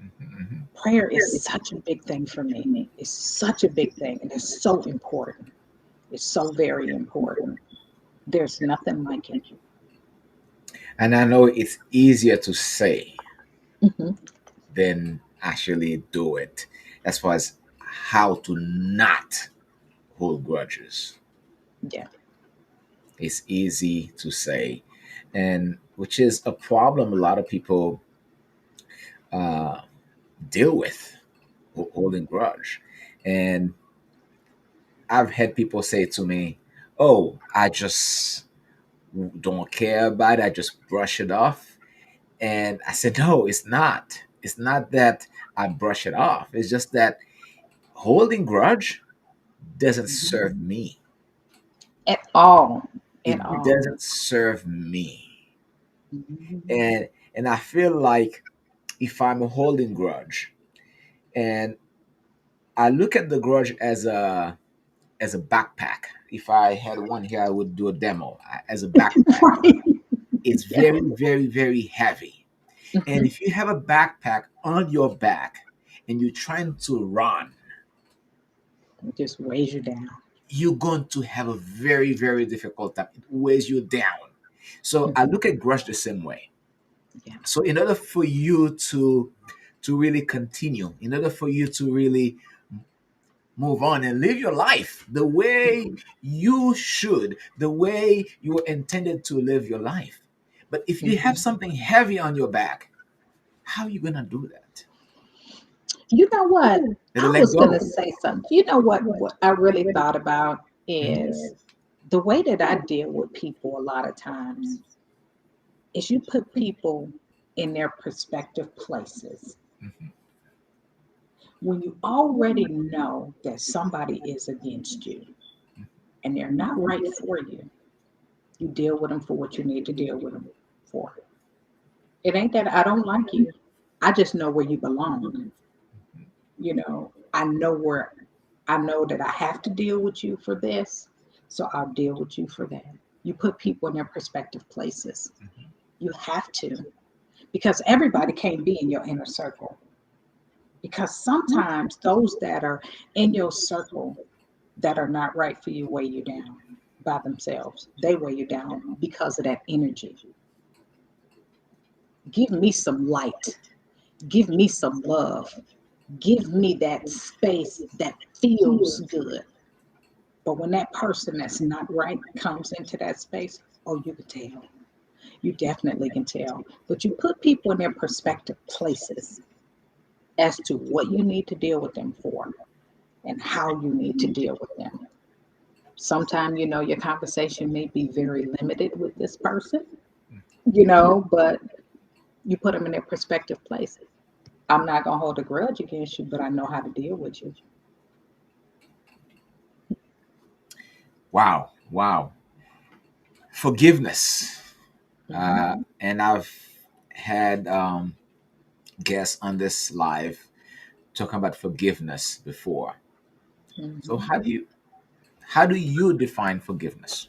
Mhm. Prayer is such a big thing for me. It's such a big thing and it's so important. It's so very important. There's nothing like it. And I know it's easier to say Mhm. than actually do it, as far as how to not hold grudges. Yeah. It's easy to say, and which is a problem a lot of people uh, deal with, holding grudge. And I've had people say to me, "Oh, I just don't care about it. I just brush it off." And I said, "No, it's not. It's not that I brush it off. It's just that holding grudge doesn't serve Mhm. me. At all. At It all. doesn't serve me." Mhm. And I feel like if I'm holding grudge, and I look at the grudge as a backpack. If I had one here, I would do a demo as a backpack. Right. It's Yeah. very, very, very heavy. And Mhm. if you have a backpack on your back and you're trying to run, It just weighs you down. you're going to have a very, very difficult time. It weighs you down. So I Mhm. look at grudge the same way. Yeah. So in order for you to really continue, in order for you to really move on and live your life the way you should, the way you were intended to live your life. But if you have Mhm. something heavy on your back, how are you gonna do that? You know what? Let it I let was going to go. say something. You know what I really thought about is the way that I deal with people a lot of times is you put people in their prospective places. Mhm. When you already know that somebody is against you and they're not right for you, you deal with them for what you need to deal with them for. It ain't that I don't like you. I just know where you belong. I know that I have to deal with you for this, so I'll deal with you for that. You put people in their prospective places. You have to, because everybody can't be in your inner circle. Because sometimes those that are in your circle that are not right for you weigh you down by themselves. They weigh you down because of that energy. Give me some light. Give me some love. Give me that space that feels good. But when that person that's not right comes into that space, oh, you can tell. You definitely can tell. But you put people in their prospective places as to what you need to deal with them for and how you need to deal with them. Sometimes, your conversation may be very limited with this person, but you put them in their prospective place. I'm not going to hold a grudge against you, but I know how to deal with you. Wow, wow. Forgiveness. Hmm. And I've had guests on this live talking about forgiveness before. So Hmm. how do you define forgiveness?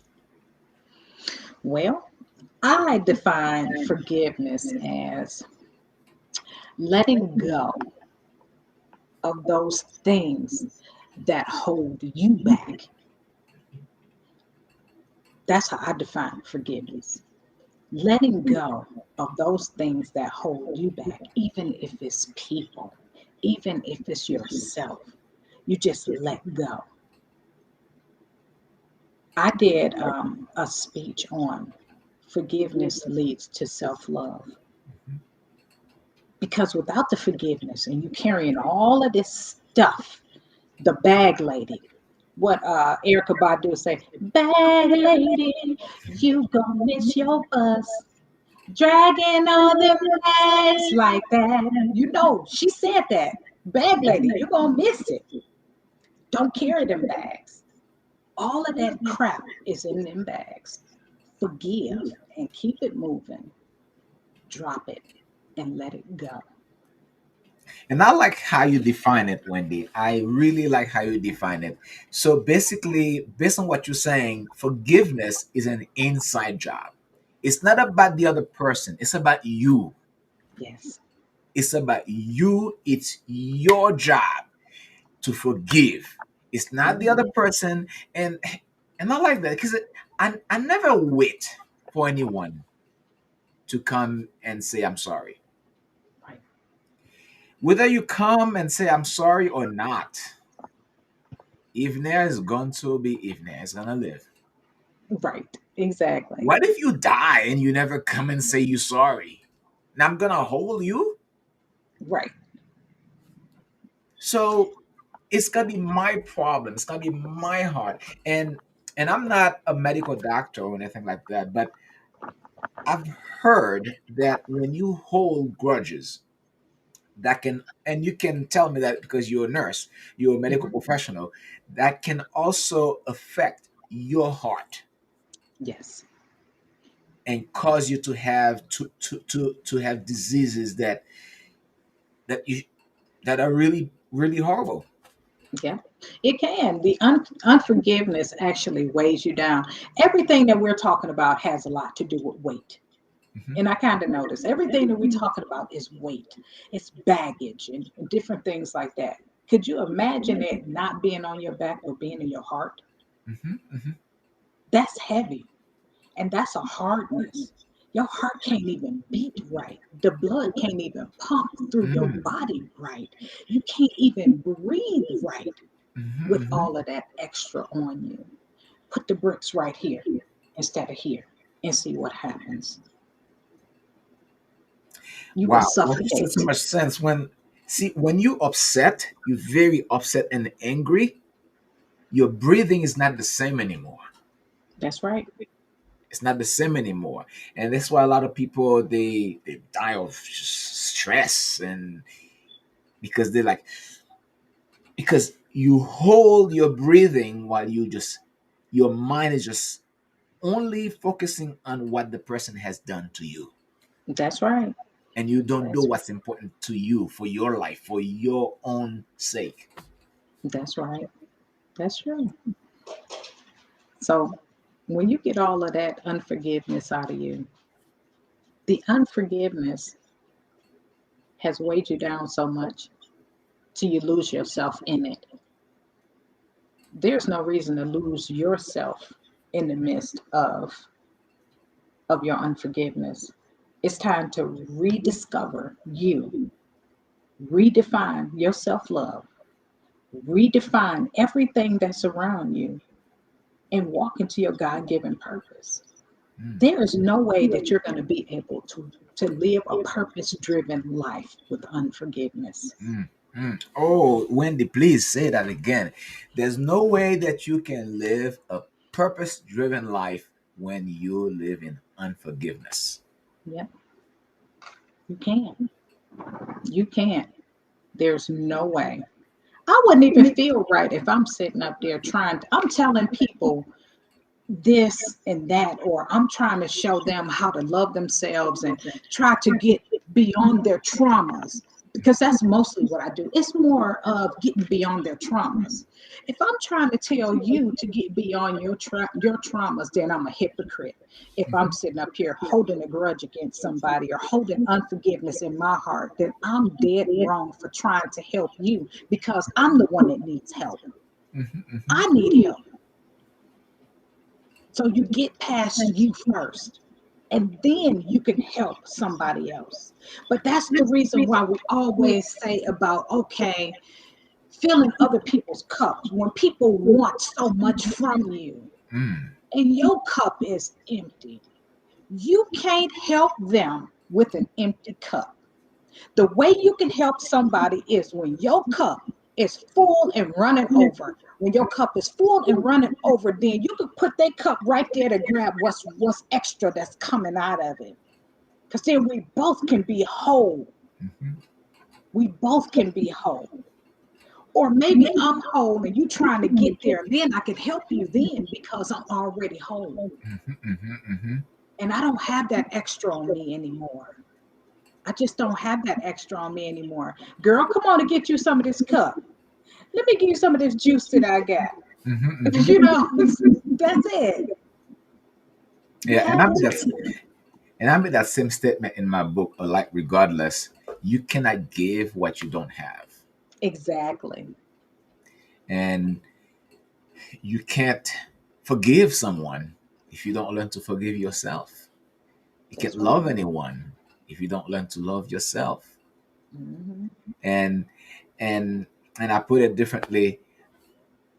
Well, I define forgiveness as letting go of those things that hold you back. That's how I define forgiveness. Letting go of those things that hold you back, even if it's people, even if it's yourself, you just let go. I did a speech on forgiveness leads to self love, because without the forgiveness and you carrying all of this stuff, the bag lady, what Erica Badu say, bag lady, you gonna miss your bus. Dragging all them bags like that. She said that. Bag lady, you're going to miss it. Don't carry them bags. All of that crap is in them bags. Forgive and keep it moving. Drop it and let it go. And I like how you define it, Wendy. I really like how you define it. So basically, based on what you're saying, forgiveness is an inside job. It's not about the other person, it's about you. Yes. It's about you. It's your job to forgive. It's not the other Mhm. person. And I like that because I never wait for anyone to come and say I'm sorry. Right. Whether you come and say I'm sorry or not, Yvener is going to be Yvener. Is gonna live. Right. Exactly. What if you die and you never come and say you sorry? And I'm gonna hold you. Right. So it's gonna be my problem. It's gonna be my heart. And I'm not a medical doctor or anything like that, but I've heard that when you hold grudges, that can, and you can tell me that because you're a nurse, you're a medical Mhm. professional, that can also affect your heart Yes. and cause you to have to have diseases that you that are really really horrible. Yeah, it can. The unforgiveness actually weighs you down. Everything that we're talking about has a lot to do with weight. Mhm. And I kind of notice everything that we're talking about is weight, it's baggage and different things like that. Could you imagine it not being on your back, but being in your heart? Mhm. Mhm. That's heavy and that's a hardness. Your heart can't even beat right. The blood can't even pump through your Mm. body right. You can't even breathe right with Mm-hmm. all of that extra on you. Put the bricks right here instead of here and see what happens. You will Wow, well, this makes so suffocate. much sense. When you upset, you're very upset and angry. Your breathing is not the same anymore. That's right. It's not the same anymore, and that's why a lot of people they die of stress, and because they're like, because you hold your breathing while your mind is just only focusing on what the person has done to you, That's right. and you don't do That's what's important to you for your life, for your own sake. that's right. That's true. So when you get all of that unforgiveness out of you, the unforgiveness has weighed you down so much till you lose yourself in it. There's no reason to lose yourself in the midst of your unforgiveness. It's time to rediscover you, redefine your self-love, redefine everything that's around you, and walk into your God-given purpose. Mm, There is no way that you're going to be able to live a purpose-driven life with unforgiveness. mm, mm. Oh, Wendy, please say that again. There's no way that you can live a purpose driven life when you live in unforgiveness. Yep, you can't. You can't. There's no way. I wouldn't even feel right if I'm sitting up there I'm telling people this and that, or I'm trying to show them how to love themselves and try to get beyond their traumas, because that's mostly what I do. It's more of getting beyond their traumas. If I'm trying to tell you to get beyond your traumas, then I'm a hypocrite. If I'm Mhm. sitting up here holding a grudge against somebody or holding unforgiveness in my heart, then I'm dead wrong for trying to help you, because I'm the one that needs help. Mhm, I mhm. need help. So you get past you first, and then you can help somebody else. But that's the reason why we always say about, okay, filling other people's cups. When people want so much from you Mm, and your cup is empty, you can't help them with an empty cup. The way you can help somebody is when your cup is full and running over. When your cup is full and running over, then you can put that cup right there to grab what's extra that's coming out of it. Because then we both can be whole. mhm, We both can be whole. Or maybe I'm whole and you trying to get there. Then I can help you then because I'm already whole. mhm, mhm, mhm. And I don't have that extra on me anymore. I just don't have that extra on me anymore. Girl, come on and get you some of this cup. Let me give you some of this juice that I got. Mhm, Because, mhm. that's it. You Yeah, have to. and I made that same statement in my book, like regardless, you cannot give what you don't have. Exactly. And you can't forgive someone if you don't learn to forgive yourself. You can't That's right. love anyone if you don't learn to love yourself. Hmm. And and and I put it differently,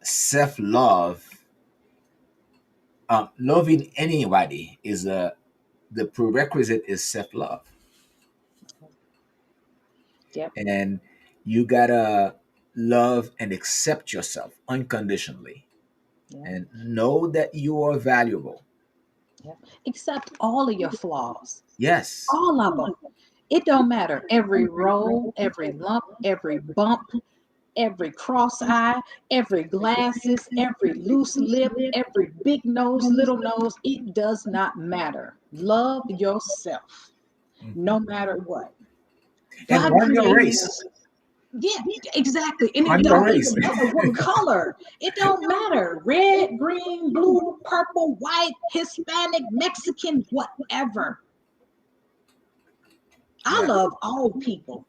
self-love, loving anybody is a the prerequisite is self-love. Yep. And you gotta love and accept yourself unconditionally Yep. and know that you are valuable. Yep. Accept all of your flaws. Yes. All of them. It don't matter. Every roll, every lump, every bump, every cross eye, every glasses, every loose lip, every big nose, little nose. It does not matter. Love yourself no Mhm. matter what. And God run your created race. us. Yeah, exactly. And it Run your don't race. even matter what color. It don't matter. Red, green, blue, purple, white, Hispanic, Mexican, whatever. I Yeah. love all people,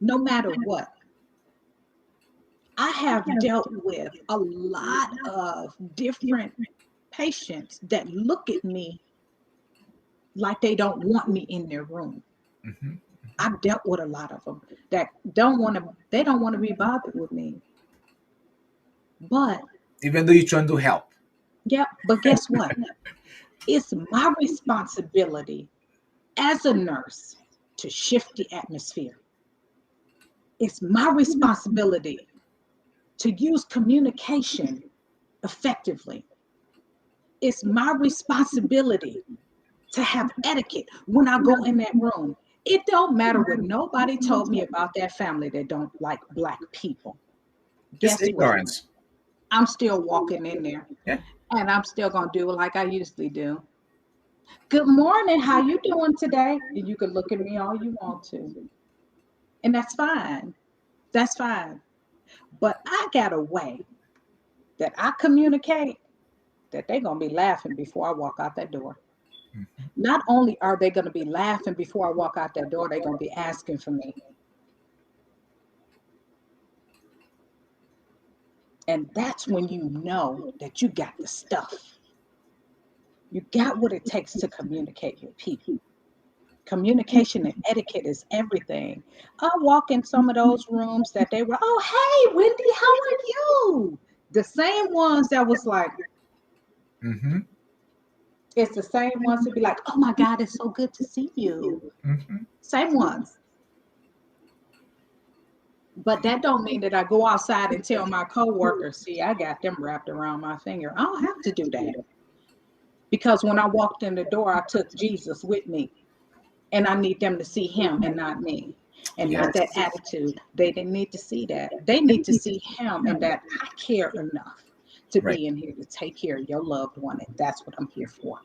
no matter what. I have dealt with a lot of different patients that look at me like they don't want me in their room. Hmm. I've dealt with a lot of them that they don't want to be bothered with me. But Even though you're trying to help. yeah, but guess what? It's my responsibility as a nurse to shift the atmosphere. It's my responsibility to use communication effectively. It's my responsibility to have etiquette when I go in that room. It don't matter what nobody told me about that family that don't like black people. It's Guess what? ignorance. I'm still walking in there Yeah. and I'm still gonna do it like I usually do. Good morning, how you doing today? And you can look at me all you want to. And that's fine. That's fine. But I got a way that I communicate that they're gonna be laughing before I walk out that door. Mhm. Not only are they gonna be laughing before I walk out that door, they're gonna be asking for me. And that's when you know that you got the stuff. You got what it takes to communicate with people. Communication and etiquette is everything. I walk in some of those rooms that they were, oh, hey, Wendy, how are you? The same ones that was like, Mhm. it's the same ones that be like, oh my God, it's so good to see you. Mhm. Same ones. But that don't mean that I go outside and tell my coworkers, see, I got them wrapped around my finger. I don't have to do that. Because when I walked in the door, I took Jesus with me. And I need them to see him and not me. And not that Yes. attitude. They didn't need to see that. They need to see him and that I care enough to Right. be in here to take care of your loved one. And that's what I'm here for.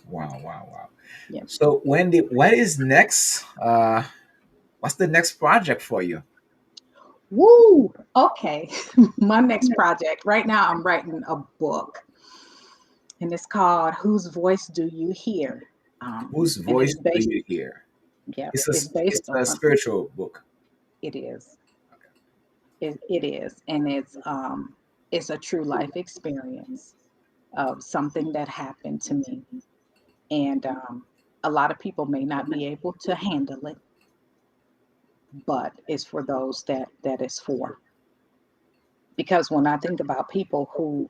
Wow. Wow. Wow. Yeah. So, Wendy, what is next? What's the next project for you? Woo. Okay. My next project. Right now I'm writing a book. And it's called Whose Voice Do You Hear? Whose And it's voice do based, you hear? yeah, It's a it's based it's a on spiritual book. it is. It is. And it's a true life experience of something that happened to me. And a lot of people may not be able to handle it, but it's for those that is for. Because when I think about people who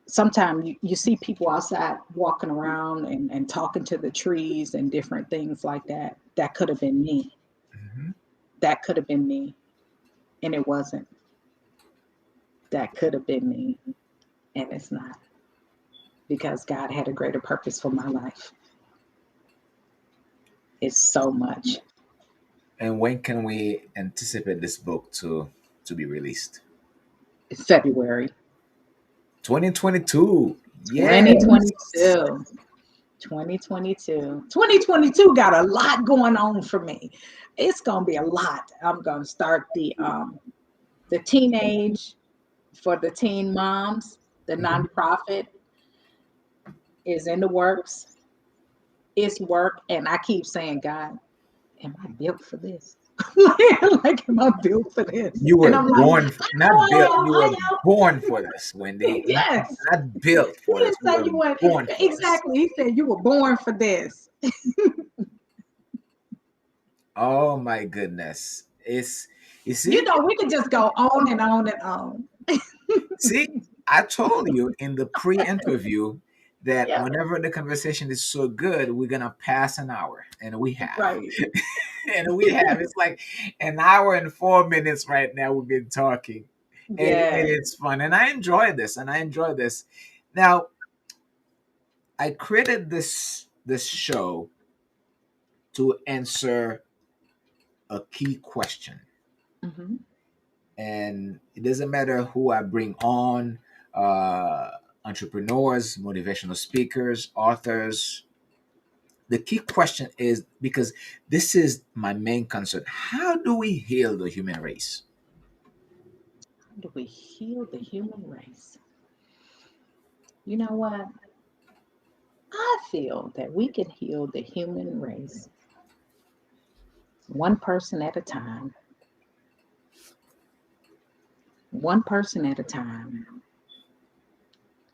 sometimes you see people outside walking around and talking to the trees and different things like that, that could have been me. Hmm. That could have been me. And it wasn't. That could have been me. And it's not because God had a greater purpose for my life. It's so much. And when can we anticipate this book to be released? February 2022. Yeah. 2022. 2022. 2022 got a lot going on for me. It's gonna be a lot. I'm gonna start the teenage for the teen moms. The Mhm. nonprofit is in the works. It's work, and I keep saying, God, am I built for this? Like, am I built for this? You And were I'm like, born, I know not built. I am. You were I am. born for this, Wendy. Yes. Not built He for this. didn't You say were you were born for this. exactly. He said you were born for this. Oh my goodness. It's you You see, know, we could just go on and on and on. see, I told you in the pre-interview that Yeah, whenever the conversation is so good, we're gonna pass an hour, and we have. right. And we have. It's like an hour and 4 minutes right now. We've been talking, and Yes. it's fun, and I enjoy this, and I enjoy this. Now, I created this show to answer a key question, Hmm. and it doesn't matter who I bring on, uh, entrepreneurs, motivational speakers, authors. The key question is because this is my main concern: how do we heal the human race? How do we heal the human race? You know what? I feel that we can heal the human race one person at a time, one person at a time,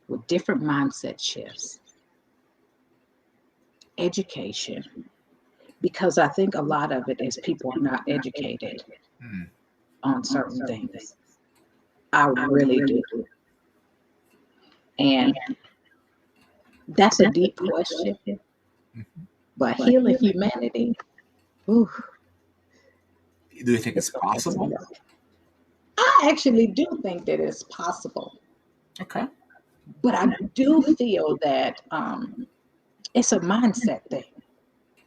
with different mindset shifts. education, because I think a lot of it is people are not educated Mm. on certain things. I really do. And that's a deep question, Mhm. but healing humanity, ooh, Do you think it's it's going to take some possible? work. I actually do think that it's possible, Okay. but I do feel that it's a mindset thing.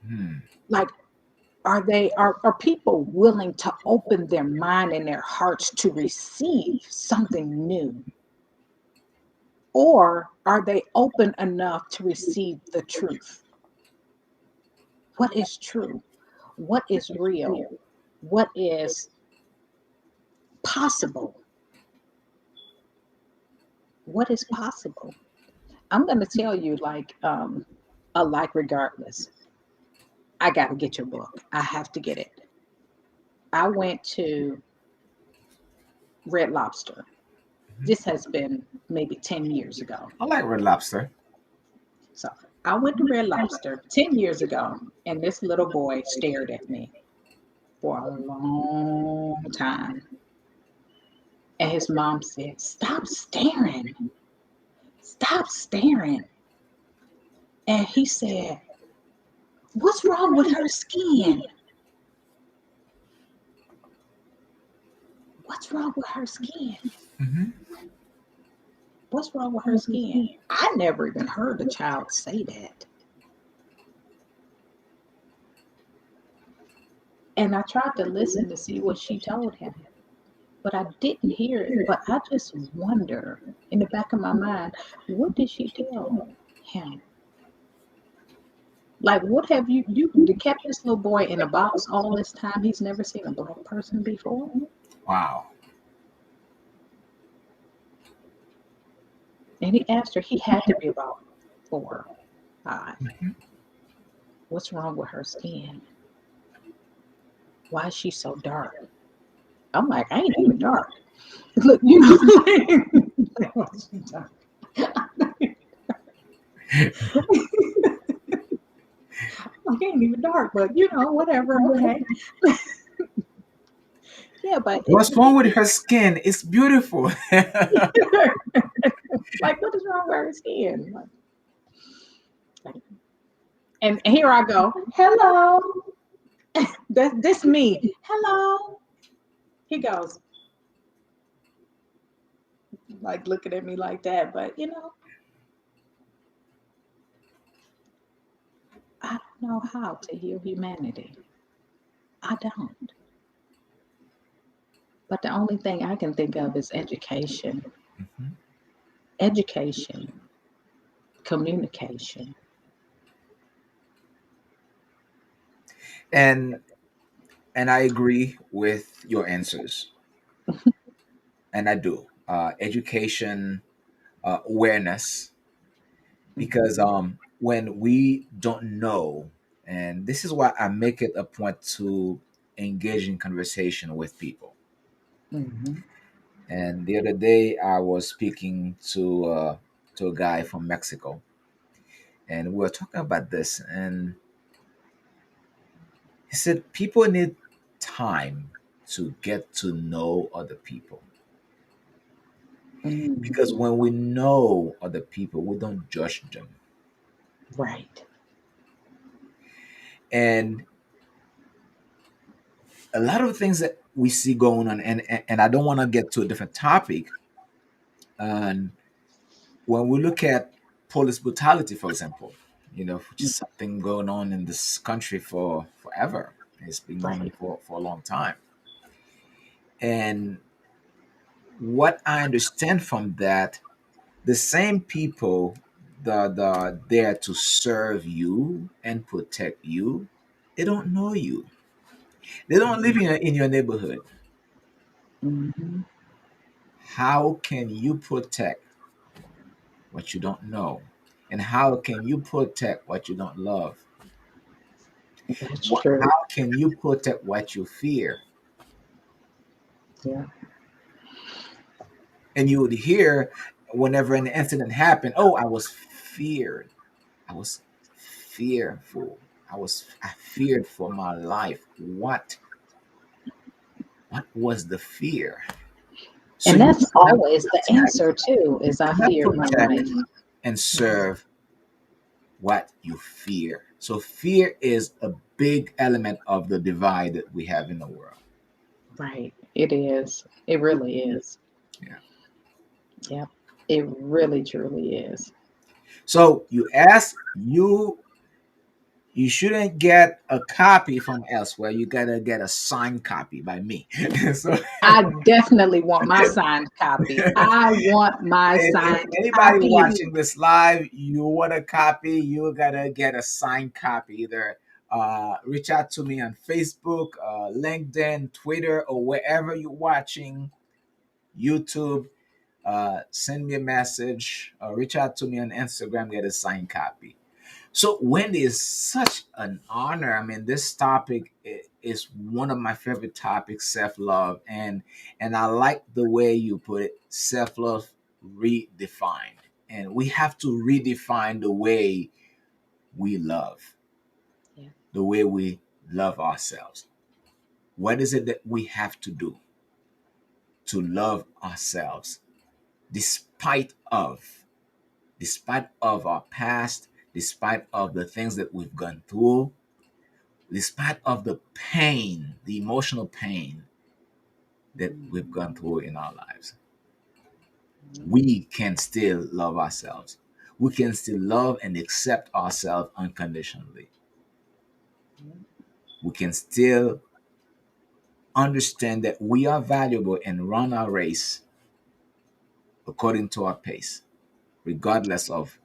Hmm. Like, are people willing to open their mind and their hearts to receive something new? Or are they open enough to receive the truth? What is true? What is real? What is possible? What is possible? I'm going to tell you, like, a like regardless. I got to get your book. I have to get it. I went to Red Lobster. Mhm. This has been maybe 10 years ago. I like Red Lobster. So I went to Red Lobster 10 years ago, and this little boy stared at me for a long time. And his mom said, "Stop staring. Stop staring." And he said, "What's wrong with her skin? What's wrong with her skin? Hmm. What's wrong with her skin?" I never even heard a child say that. And I tried to listen to see what she told him, but I didn't hear it. But I just wonder in the back of my mind, what did she tell him? Like, what have you kept this little boy in a box all this time? He's never seen a black person before. Wow. And he asked her, he had to be about 4, 5. Mhm. What's wrong with her skin? Why is she so dark? I'm like, I ain't even dark. Look, you know, like, I ain't even dark, but whatever, okay. Yeah, but it's What's wrong with her skin? It's beautiful. like, what is wrong with her skin? Like, and here I go, hello. This me. Hello. He goes, like, looking at me like that. But I don't know how to heal humanity. I don't. But the only thing I can think of is education, Mhm. education, communication. and and I agree with your answers, and I do. Education, awareness, because Mhm, when we don't know, and this is why I make it a point to engage in conversation with people. mhm, And the other day I was speaking to a guy from Mexico, and we were talking about this, and he said people need time to get to know other people, mhm. because when we know other people, we don't judge them. Right. And a lot of things that we see going on, and I don't want to get to a different topic. And when we look at police brutality, for example, which is something going on in this country for forever. It's been going on Right. for a long time. And what I understand from that, the same people that are there to serve you and protect you, they don't know you. They don't live in your neighborhood. Mhm. How can you protect what you don't know? And how can you protect what you don't love? That's true. How can you protect what you fear? Yeah. And you would hear whenever an incident happened, oh, I was feared. I was fearful. I feared for my life. What was the fear? So And you that's cannot always the protect, answer too, you is I cannot feared my protect life. and Mhm. serve what you fear. So fear is a big element of the divide that we have in the world. Right. It is. It really is. Yeah. Yep. It really truly is. So you shouldn't get a copy from elsewhere. You gotta get a signed copy by me. So I definitely want my signed copy. I want my if signed anybody copy. watching this live, you want a copy, you gotta get a signed copy. Either reach out to me on Facebook, LinkedIn, Twitter, or wherever you're watching, YouTube. Send me a message, reach out to me on Instagram, get a signed copy. So, Wendy, is such an honor. I mean, this topic is one of my favorite topics, self-love, and I like the way you put it, self-love redefined. And we have to redefine the way we love, Yeah. the way we love ourselves. What is it that we have to do to love ourselves, despite of, despite of our past, despite of the things that we've gone through, despite of the pain, the emotional pain that we've gone through in our lives, we can still love ourselves. We can still love and accept ourselves unconditionally. We can still understand that we are valuable and run our race according to our pace, regardless of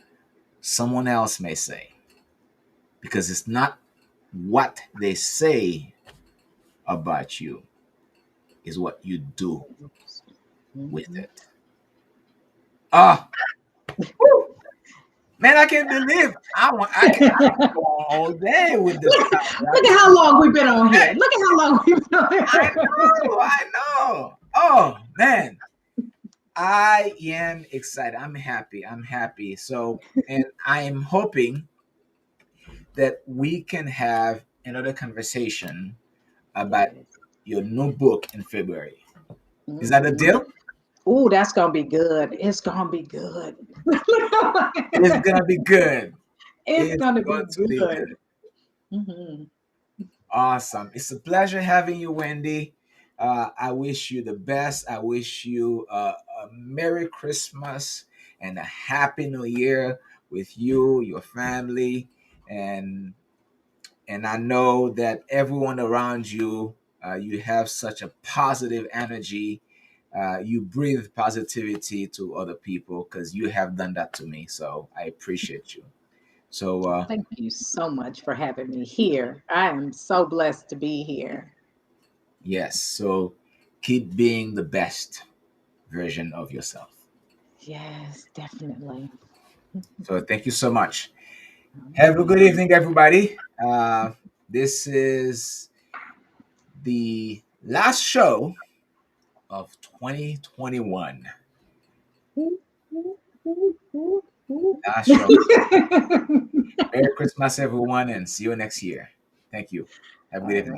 someone else may say, because it's not what they say about you, is what you do with Mhm. it. Ah, woo! Man, I can't believe I can go on all day with this topic. I Look can at go how long we've all been on here. day. Look at how long we've been on I here. I know. Oh man, I am excited. I'm happy. I'm happy. So, and I am hoping that we can have another conversation about Yes. your new book in February. Is that a Mhm. deal? Ooh, that's gonna be good. It's gonna be good. It's gonna be good. It's It's gonna be going to be good. good. Mhm. Awesome. It's a pleasure having you, Wendy. I wish you the best. I wish you a Merry Christmas and a Happy New Year with you, your family, and and I know that everyone around you, you have such a positive energy. You breathe positivity to other people because you have done that to me. So I appreciate you. So Thank you so much for having me here. I am so blessed to be here. yes, so keep being the best version of yourself. Yes, definitely. So thank you so much. All Have a right. good evening, everybody. This is the last show of 2021. Last show. Merry Christmas, everyone, and see you next year. Thank you. Have a All good right. evening.